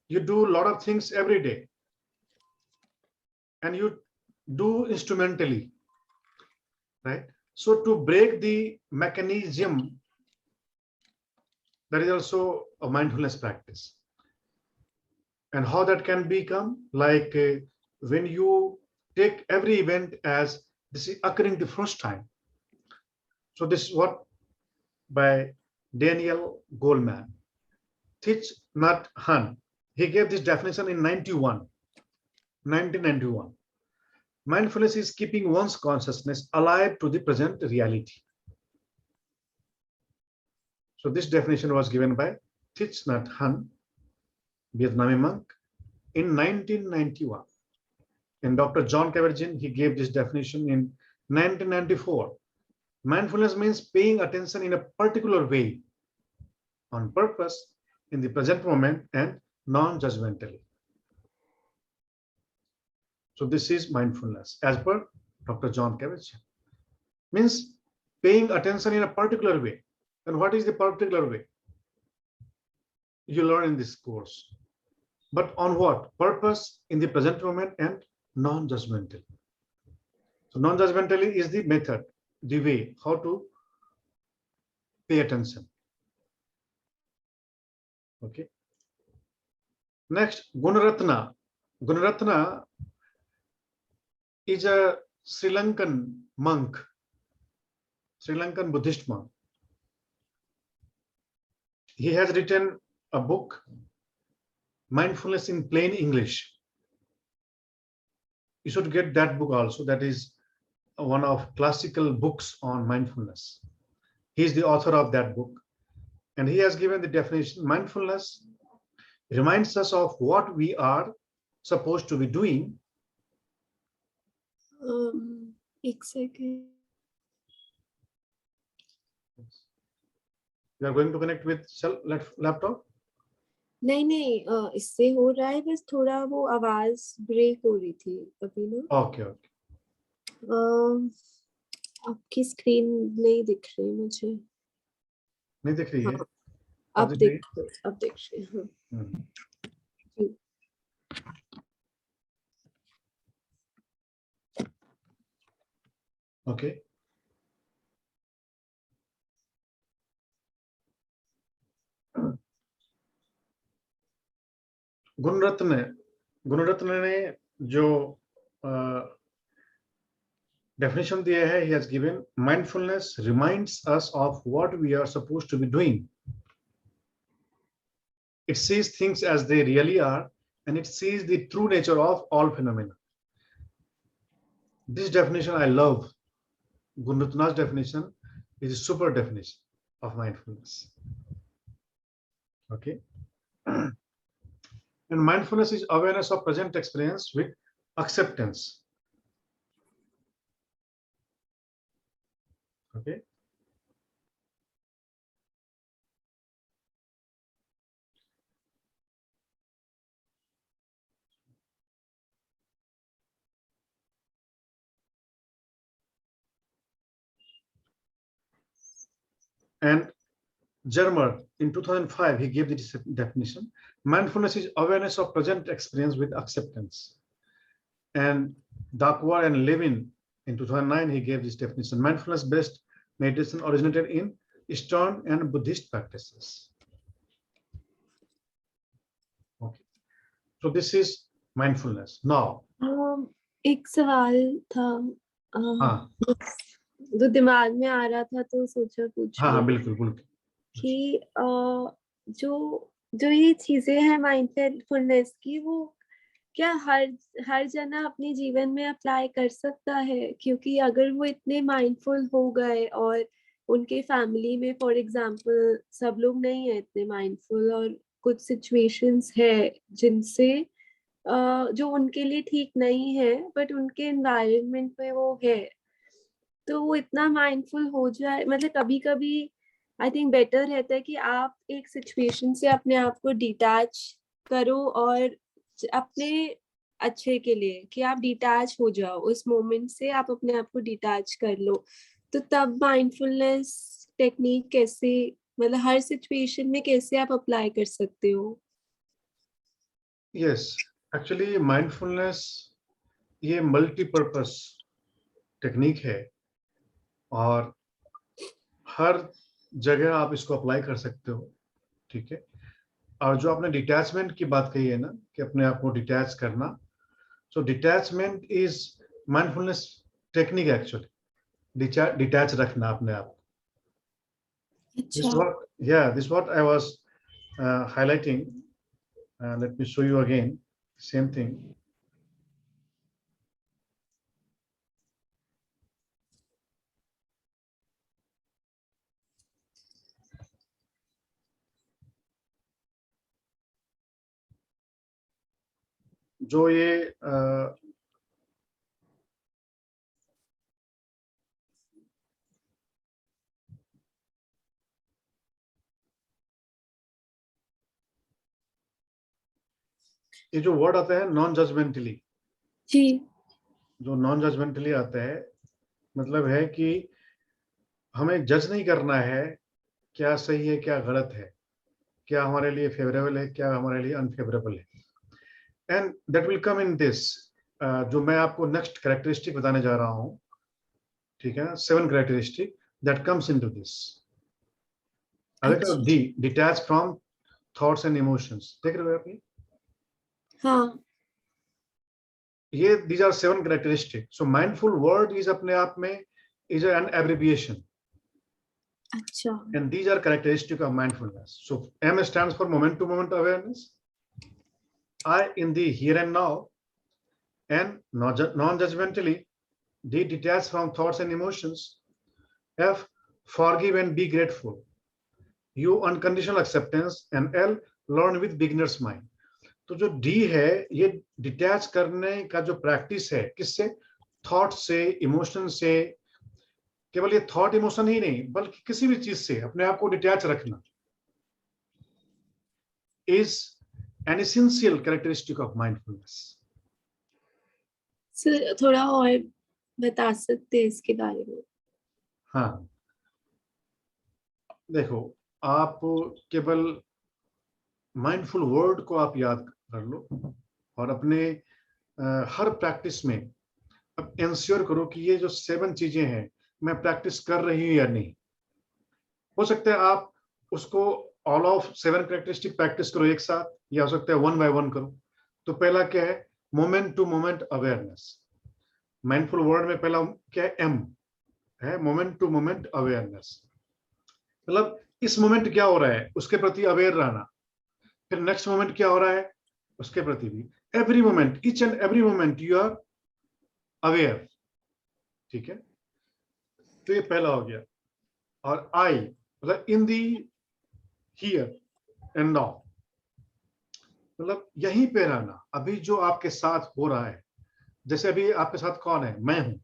You do a lot of things every day, and you do instrumentally, right? So to break the mechanism, that is also a mindfulness practice. And how that can become, like when you take every event as this is occurring the first time. So this is what by Daniel Goleman. Thich Nhat Hanh, he gave this definition in 1991. Mindfulness is keeping one's consciousness alive to the present reality. So this definition was given by Thich Nhat Hanh, Vietnamese monk, in 1991. And Dr. John Kabat-Zinn, he gave this definition in 1994. Mindfulness means paying attention in a particular way, on purpose, in the present moment, and non-judgmentally. So this is mindfulness, as per Dr. John Kabat-Zinn. Means paying attention in a particular way. And what is the particular way? You learn in this course. But on what? Purpose, in the present moment, and non-judgmental. So non-judgmentally is the method, the way how to pay attention. Okay. Next, Gunaratna. Gunaratna is a Sri Lankan monk, Sri Lankan Buddhist monk. He has written a book, Mindfulness in Plain English. You should get that book also. That is one of classical books on mindfulness. He is the author of that book. And he has given the definition: mindfulness reminds us of what we are supposed to be doing. एक second. You are going to connect with laptop? नहीं इससे हो रहा है, बस थोड़ा वो आवाज ब्रेक हो रही थी अभी ना. Okay. आपकी स्क्रीन नहीं दिख रही मुझे. नहीं दिख रही है? अब दिख रही है. Okay. गुणरत्न ने जो definition दिया है, he has given mindfulness reminds us of what we are supposed to be doing. It sees things as they really are, and it sees the true nature of all phenomena. This definition I love. Gunaratna's definition is a super definition of mindfulness. Okay. And mindfulness is awareness of present experience with acceptance. Okay. And Germer, in 2005, he gave this definition. Mindfulness is awareness of present experience with acceptance. And Dakwar and Levin, in 2009, he gave this definition. Mindfulness-based meditation originated in Eastern and Buddhist practices. Okay. So this is mindfulness. Now, एक सवाल था जो दिमाग में आ रहा था, तो सोचा पूछूं. हाँ बिल्कुल कि जो ये चीजें हैं माइंडफुलनेस की, वो क्या हर जना अपने जीवन में अप्लाई कर सकता है? क्योंकि अगर वो इतने माइंडफुल हो गए और उनके फैमिली में फॉर एग्जांपल सब लोग नहीं है इतने माइंडफुल, और कुछ सिचुएशंस है जिनसे जो उनके लिए ठीक नहीं है, बट उनके एनवायरनमेंट में वो है, तो वो इतना माइंडफुल हो जाए, मतलब कभी कभी आई थिंक बेटर रहता है कि आप एक सिचुएशन से अपने आप को डिटैच करो, और अपने अच्छे के लिए कि आप डिटैच हो जाओ उस मोमेंट से, आप अपने आप को डिटैच कर लो. तो तब माइंडफुलनेस टेक्निक कैसे, मतलब हर सिचुएशन में कैसे आप अप्लाई कर सकते हो? यस, एक्चुअली माइंडफुलनेस ये मल्टीपर्पस टेक्निक है और हर जगह आप इसको अप्लाई कर सकते हो. ठीक है. और जो आपने डिटैचमेंट की बात कही है ना, कि अपने आप को डिटैच करना, so detachment is mindfulness technique actually. Detach रखना अपने आप. This what I was highlighting. Let me show you again. Same thing. जो ये जो वर्ड आता है नॉन जजमेंटली जी, जो नॉन जजमेंटली आता है, मतलब है कि हमें जज नहीं करना है क्या सही है क्या गलत है, क्या हमारे लिए फेवरेबल है क्या हमारे लिए अनफेवरेबल है. And that will come in this जो मैं आपको नेक्स्ट कैरेक्टरिस्टिक बताने जा रहा हूं, ठीक है, 7 characteristic that comes into this. अच्छा, D, detach from thoughts and emotions, देख रहे हो आप ये? हाँ, ये these are 7 characteristics. So mindful word is अपने आप में is an abbreviation, अच्छा, and these are characteristics of mindfulness. So M stands for moment to moment awareness, I in the here and now, N non-judgmentally, D detach from thoughts and emotions, F forgive and be grateful, U unconditional acceptance, and L learn with beginner's mind. तो जो D है ये detach करने का जो practice है, किससे? Thought से, इमोशन से। केवल ये थॉट इमोशन ही नहीं, बल्कि किसी भी चीज से अपने आप को डिटैच रखना is an essential characteristic of mindfulness. Sir थोड़ा और बता सकते हैं इसके बारे में? हाँ, देखो, आप केवल माइंडफुल वर्ड को आप याद कर लो और अपने हर प्रैक्टिस में अब इंश्योर करो कि ये जो 7 चीजें हैं मैं प्रैक्टिस कर रही हूं या नहीं। हो सकता है आप उसको ऑल ऑफ 7 कैरेक्टरिस्टिक प्रैक्टिस करो एक साथ, या हो सकता है 1 बाय 1 करो। तो पहला क्या है? Moment to moment awareness. Mindful word में पहला क्या है? एम है, मोमेंट टू मोमेंट अवेयरनेस। मतलब इस मोमेंट क्या हो रहा है उसके प्रति अवेयर रहना। फिर नेक्स्ट मोमेंट क्या हो रहा है उसके प्रति भी। Every moment, each and every moment you are aware, ठीक है। तो ये पहला हो गया। और आई मतलब इन दी हियर एंड नाउ, मतलब यहीं पे रहना, अभी जो आपके साथ हो रहा है। जैसे अभी आपके साथ कौन है? मैं हूं।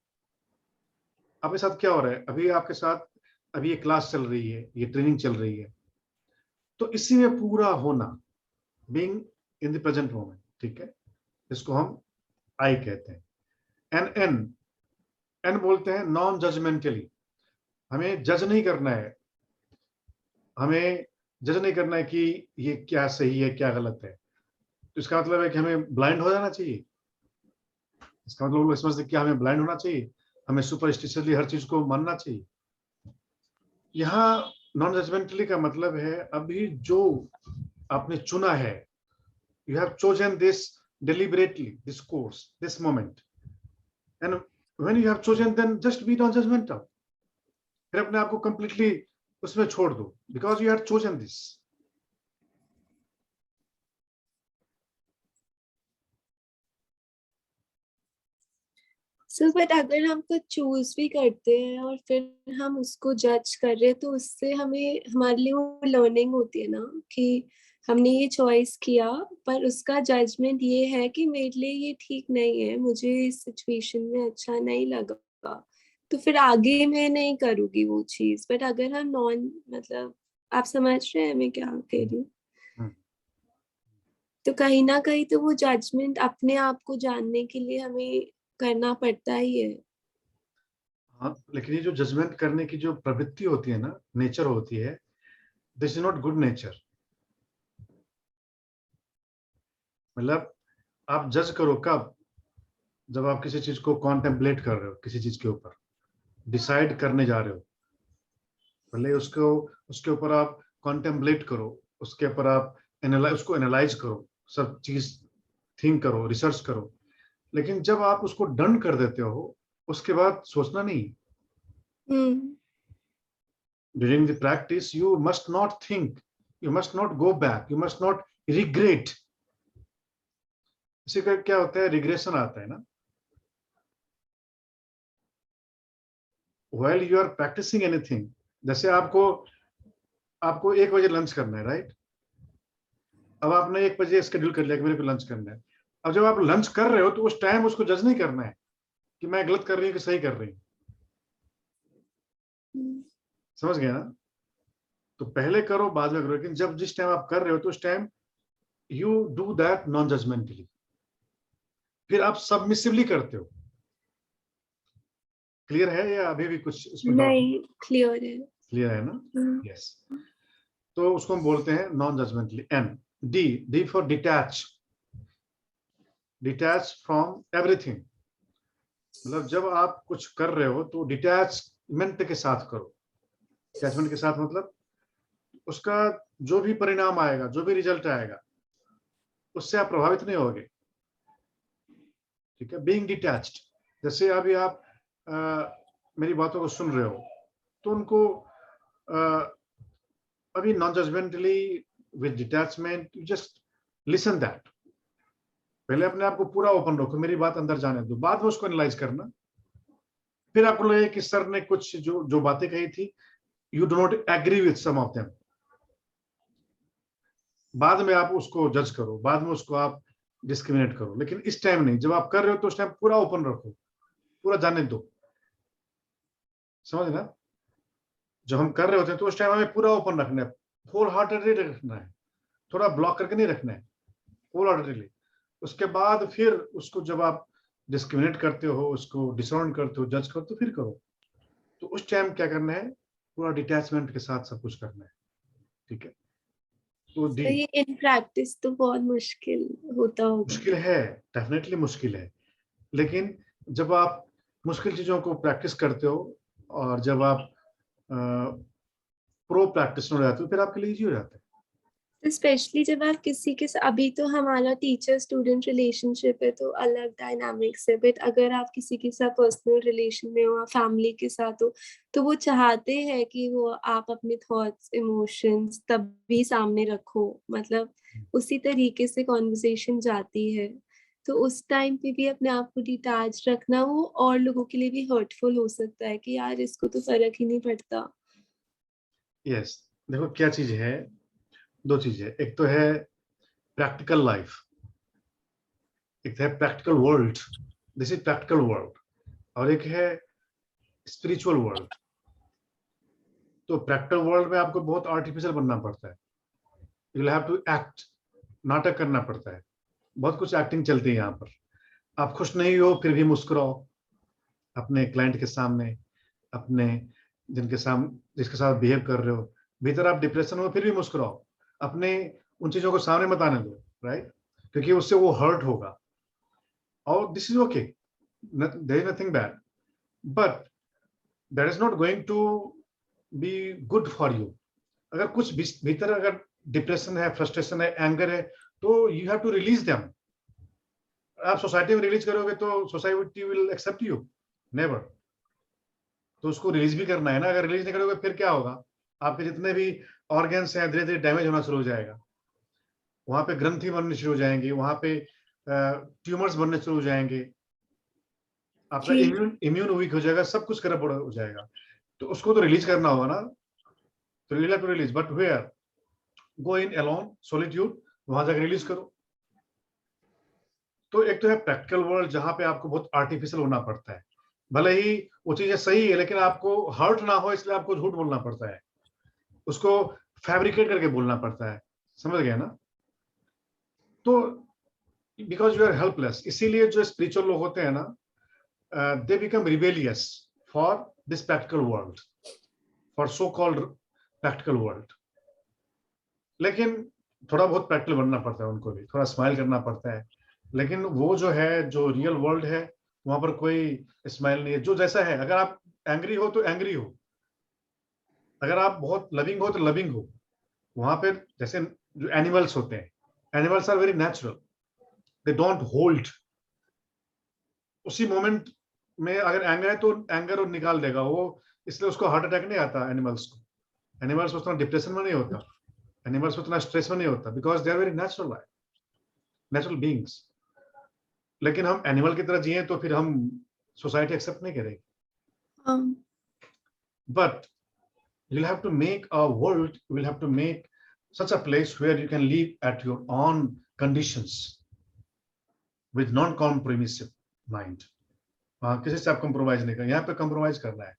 आपके साथ क्या हो रहा है? अभी आपके साथ अभी ये क्लास चल रही है, ये ट्रेनिंग चल रही है। तो इसी में पूरा होना, being in the present moment, ठीक है। इसको हम आई कहते हैं। एन एन एन बोलते हैं नॉन जजमेंटली। हमें जज नहीं करना है, हमें जज नहीं करना है कि ये क्या सही है क्या गलत है। तो इसका मतलब है कि हमें ब्लाइंड हो जाना चाहिए। इसका मतलब लोग समझते क्या हमें ब्लाइंड होना चाहिए, हमें सुपरस्टिशियसली हर चीज को मानना चाहिए। यहाँ नॉन जजमेंटली का मतलब है अभी जो आपने चुना है, you have chosen this deliberately, this course, this moment, and when you have chosen, then just be non-judgmental। फिर अपने आप को completely उसमें छोड़ दो, because you have chosen this। Sir but अगर हम कुछ चूज भी करते हैं और फिर हम उसको जज कर रहे हैं तो उससे हमें हमारे लिए वो लर्निंग होती है ना कि हमने ये चॉइस किया, पर उसका जजमेंट ये है कि मेरे लिए ये ठीक नहीं है, मुझे इस सिचुएशन में अच्छा नहीं लगा, तो फिर आगे मैं नहीं करूंगी वो चीज। बट अगर हम नॉन मतलब आप समझ रहे हैं मैं क्या कह रही हूँ? तो कहीं ना कहीं तो वो जजमेंट अपने आप को जानने के लिए हमें करना पड़ता ही है। हाँ, लेकिन ये जो जजमेंट करने की जो प्रवृत्ति होती है ना, नेचर होती है, this is not good nature. मतलब आप जज करो कब? जब आप किसी चीज को कॉन्टेम्पलेट कर रहे हो, किसी चीज के ऊपर डिसाइड करने जा रहे हो, पहले उसको उसके ऊपर आप कॉन्टेम्पलेट करो, उसके ऊपर आप उसको एनालाइज करो, सब चीज थिंक करो, रिसर्च करो। लेकिन जब आप उसको डन कर देते हो, उसके बाद सोचना नहीं। हम्म। During the practice you must not think, you must not go back, you must not regret। इसी का क्या होता है? रिग्रेशन आता है ना। while you are practicing anything, जैसे आपको आपको 1 बजे लंच करना है, राइट? अब आपने 1 बजे स्केड्यूल कर लिया कि मेरे को लंच करना है। अब जब आप लंच कर रहे हो तो उस टाइम उसको जज नहीं करना है कि मैं गलत कर रही हूँ कि सही कर रही हूँ। समझ गए ना? तो पहले करो बाद में करो, लेकिन जब जिस टाइम आप कर रहे हो तो उस time you do that non judgmentally. फिर आप सबमिसिवली करते हो। क्लियर है या अभी भी कुछ इसमें डाउट? नहीं, क्लियर है। क्लियर है ना? यस। तो उसको हम बोलते हैं non judgmentally. And D D for detach. Detach from everything. मतलब जब आप कुछ कर रहे हो तो डिटैचमेंट के साथ करो। डिटैचमेंट के साथ मतलब उसका जो भी परिणाम आएगा, जो भी रिजल्ट आएगा, उससे आप प्रभावित नहीं होगे। ठीक है, बीइंग डिटैच्ड। जैसे अभी आप मेरी बातों को सुन रहे हो तो उनको अभी non judgmentally, with detachment, you just listen that. पहले अपने आप को पूरा ओपन रखो, मेरी बात अंदर जाने दो, बाद में उसको एनालाइज करना। फिर आपको लगे कि सर ने कुछ जो जो बातें कही थी, you do not agree with some of them, बाद में आप उसको जज करो, बाद में उसको आप डिस्क्रिमिनेट करो, लेकिन इस टाइम नहीं। जब आप कर रहे हो तो उस टाइम पूरा ओपन रखो, पूरा जाने दो। समझ ना? जब हम कर रहे होते हैं तो उस टाइम हमें पूरा ओपन रखना है, होल हार्टेडली रखना है, थोड़ा ब्लॉक करके नहीं रखना है, होल हार्टेडली। उसके बाद फिर उसको जब आप डिस्क्रिमिनेट करते हो, उसको डिसऑर्डर करते हो, जज करते हो, फिर करो। तो उस टाइम क्या करना है, पूरा डिटैचमेंट के साथ सब कुछ करना है। ठीक है, तो डी ये इन प्रैक्टिस तो बहुत मुश्किल होता होगा। मुश्किल है, डेफिनेटली मुश्किल है, लेकिन जब आप मुश्किल चीजों को प्रैक्टिस करते हो और जब आप प्रो प्रैक्टिस में हो जाते हो, फिर आपके लिए इजी हो जाता है। स्पेशली जब आप किसी के साथ, अभी तो हमारा टीचर स्टूडेंट रिलेशनशिप है तो अलग डायनामिक्स है, बट अगर आप किसी के साथ पर्सनल रिलेशन में हो, फैमिली के साथ हो, तो वो चाहते हैं कि वो आप अपने थॉट्स, इमोशंस तभी सामने रखो, मतलब उसी तरीके से कॉन्वर्सेशन जाती है। तो उस टाइम पे भी अपने आप को डिटैच रखना वो और लोगों के लिए भी हर्टफुल हो सकता है कि यार इसको तो फर्क ही नहीं पड़ता। यस, देखो क्या चीज है, दो चीजें। एक तो है प्रैक्टिकल लाइफ, एक है practical world, this is practical world, और एक है स्पिरिचुअल वर्ल्ड। तो प्रैक्टिकल वर्ल्ड में आपको बहुत आर्टिफिशियल बनना पड़ता है, you will have to act, नाटक करना पड़ता है, बहुत कुछ एक्टिंग चलती है यहाँ पर। आप खुश नहीं हो फिर भी मुस्कुराओ अपने क्लाइंट के सामने, अपने जिसके साथ बिहेव कर रहे हो। भीतर आप डिप्रेशन हो फिर भी मुस्कुराओ, अपने उन चीजों को सामने मत आने दो, राइट? क्योंकि उससे वो हर्ट होगा, और this is okay, there is nothing bad, but that is not going to be good for you. अगर कुछ भीतर अगर डिप्रेशन है, फ्रस्ट्रेशन है, एंगर है, तो you have to release them. आप सोसाइटी में रिलीज करोगे तो society will accept you? Never. तो उसको रिलीज भी करना है ना, अगर रिलीज नहीं करोगे फिर क्या होगा? आपके जितने भी ऑर्गन्स हैं धीरे धीरे डैमेज होना शुरू हो जाएगा, वहां पे ग्रंथि बननी शुरू हो जाएंगी, वहां पे ट्यूमर्स बनने शुरू हो जाएंगे, आपका जी। इम्यून वीक हो जाएगा, सब कुछ गड़बड़ हो जाएगा। तो उसको तो रिलीज करना होगा ना, तो you have to release, but where? Go in alone, solitude, वहां जाकर रिलीज करो। तो एक तो है प्रैक्टिकल वर्ल्ड जहां पे आपको बहुत आर्टिफिशियल होना पड़ता है, भले ही वो चीजें सही है, लेकिन आपको हर्ट ना हो इसलिए आपको झूठ बोलना पड़ता है, उसको फैब्रिकेट करके बोलना पड़ता है। समझ गए ना? तो बिकॉज यू आर हेल्पलेस, इसीलिए जो स्पिरिचुअल लोग होते हैं ना, they become rebellious for this practical world, for so called practical world. लेकिन थोड़ा बहुत प्रैक्टिकल बनना पड़ता है उनको भी, थोड़ा स्माइल करना पड़ता है, लेकिन वो जो है, जो रियल वर्ल्ड है, वहां पर कोई स्माइल नहीं है। जो जैसा है, अगर आप एंग्री हो तो एंग्री हो, अगर आप बहुत लविंग हो तो लविंग हो। वहां पर जैसे जो एनिमल्स होते हैं, animals are very natural, they don't hold. उसी मोमेंट में अगर एंगर है तो एंगर वो निकाल देगा वो, इसलिए उसको हार्ट अटैक नहीं आता एनिमल्स को। एनिमल्स उतना डिप्रेशन में नहीं होता, एनिमल्स उतना स्ट्रेस में नहीं होता, because they are very natural life, natural beings. लेकिन हम एनिमल की तरह जिए तो फिर हम सोसाइटी एक्सेप्ट नहीं करेगी। हाँ। But you'll have to make a world, you will have to make such a place where you can live at your own conditions with non-compromissive mind. वहां किसी से आप कंप्रोमाइज नहीं करना, यहाँ पे कंप्रोमाइज करना है।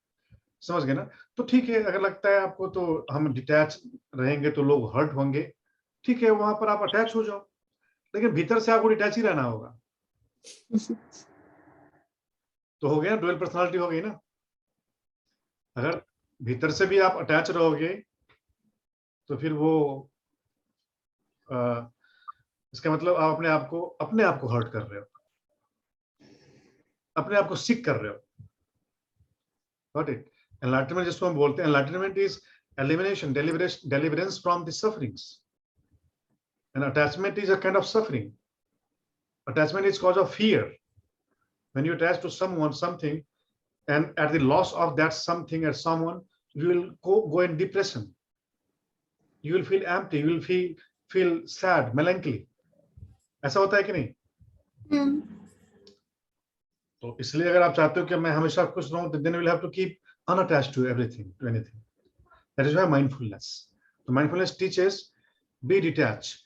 समझ गए ना? तो ठीक है, अगर लगता है आपको तो हम डिटैच रहेंगे तो लोग हर्ट होंगे, ठीक है, वहां पर आप अटैच हो जाओ, लेकिन भीतर से आपको डिटैच ही रहना होगा। तो हो गया, डुअल पर्सनालिटी हो गई ना। अगर भीतर से भी आप अटैच रहोगे तो फिर वो इसका मतलब आप अपने आप को हर्ट कर रहे हो। अपने आप को सीख कर रहे हो. Got it? Enlightenment जिसको हम बोलते हैं, enlightenment is elimination, deliverance from the sufferings. And attachment is a kind of suffering. Attachment is cause of fear. When you attach to someone, something, and at the loss of that something or someone, you will go in depression. You will feel empty. You will feel sad, melancholy. ऐसा होता है कि नहीं? तो इसलिए अगर आप चाहते हो कि मैं हमेशा खुश रहूं, then you will have to keep unattached to everything, to anything. That is why mindfulness. So mindfulness teaches be detached.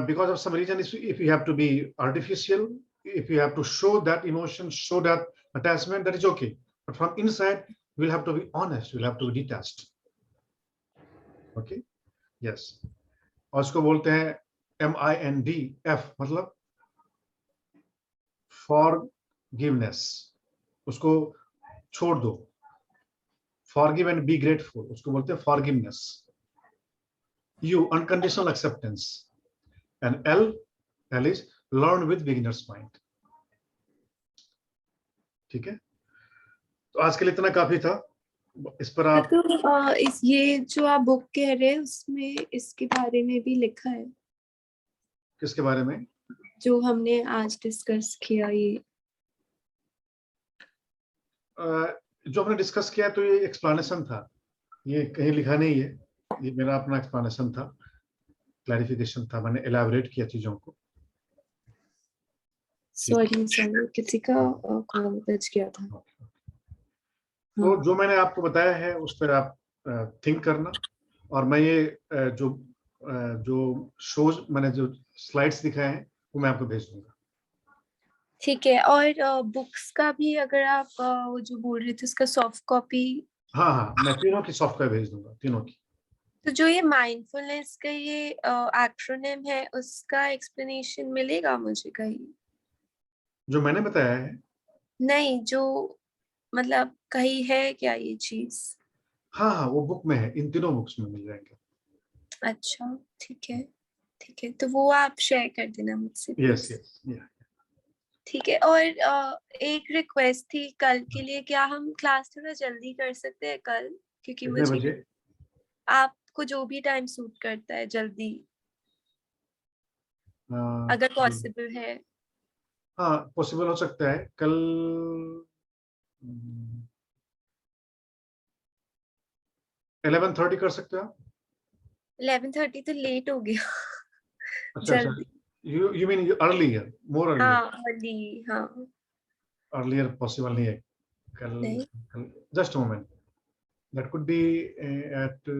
Because of some reason, if you have to be artificial, if you have to show that emotion, show that attachment, that is okay. But from inside, you will have to be honest. You will have to be detached. Okay? Yes. और उसको बोलते हैं MINDF, मतलब forgiveness. उसको छोड़ दो. Forgive and be grateful. उसको बोलते हैं forgiveness. U, unconditional acceptance. And L is learn with beginner's mind. ठीक है, तो आज के लिए इतना काफी था. इस पर आप तो ये जो आप बुक कह रहे हैं उसमें इसके बारे में भी लिखा है. किसके बारे में? जो हमने आज डिस्कस किया, ये जो हमने डिस्कस किया तो ये एक्सप्लेनेशन था, ये कहीं लिखा नहीं है. ये मेरा अपना एक्सप्लेनेशन था, क्लैरिफिकेशन था, मैंने एलैबोरेट किया चीजों को. सॉरी किसी का कॉल बज गया था. तो जो मैंने आपको बताया है उस पर आप थिंक करना. और मैं ये जो शोज मैंने जो स्लाइड्स दिखाए हैं वो मैं आपको भेज दूंगा. ठीक है. और बुक्स का भी अगर आप वो जो बोल रहे थे उसका सॉफ्ट कॉपी. हाँ, मैं तीनों की सॉफ्ट कॉपी भेज दूंगा, तीनों की. तो जो ये माइंडफुलनेस का ये एक्रोनिम है उसका एक्सप्लेनेशन मिलेगा मुझे कहीं? जो मैंने बताया है? नहीं, जो मतलब कहीं है क्या ये चीज? हाँ, वो बुक में है, इन तीनों बुक्स में मिल जाएंगे. अच्छा, ठीक है. ठीक है, तो वो आप शेयर कर देना मुझसे. यस. ठीक है. और एक रिक्वेस्ट थी कल के लिए, क्या हम क्लास थोड़ा जल्दी कर सकते हैं कल? क्योंकि कितने मुझे बजे? आपको जो भी टाइम सूट करता है, जल्दी अगर पॉसिबल है. हाँ, पॉसिबल हो सकता है. कल 11:30 कर सकते हो आप? 11:30 तो लेट हो गया. अच्छा. जल्दी. You mean earlier, more earlier? हाँ, अर्ली. हाँ, Earlier possible नहीं है नहीं. कल. Just a moment. That could be at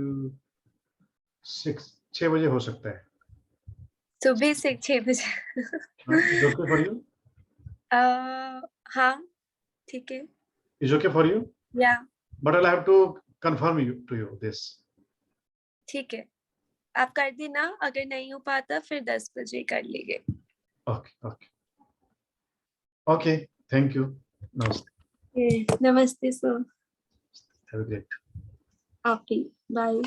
6 बजे हो सकता है. सुबह से 6 बजे. Is okay for you? हाँ, ठीक है. Is okay for you? Yeah. But I'll have to confirm to you this. ठीक है, आप कर देना. अगर नहीं हो पाता फिर 10 बजे कर लेंगे. Okay. Thank you. Namaste. नमस्ते सर. Have a great. आप भी. बाय.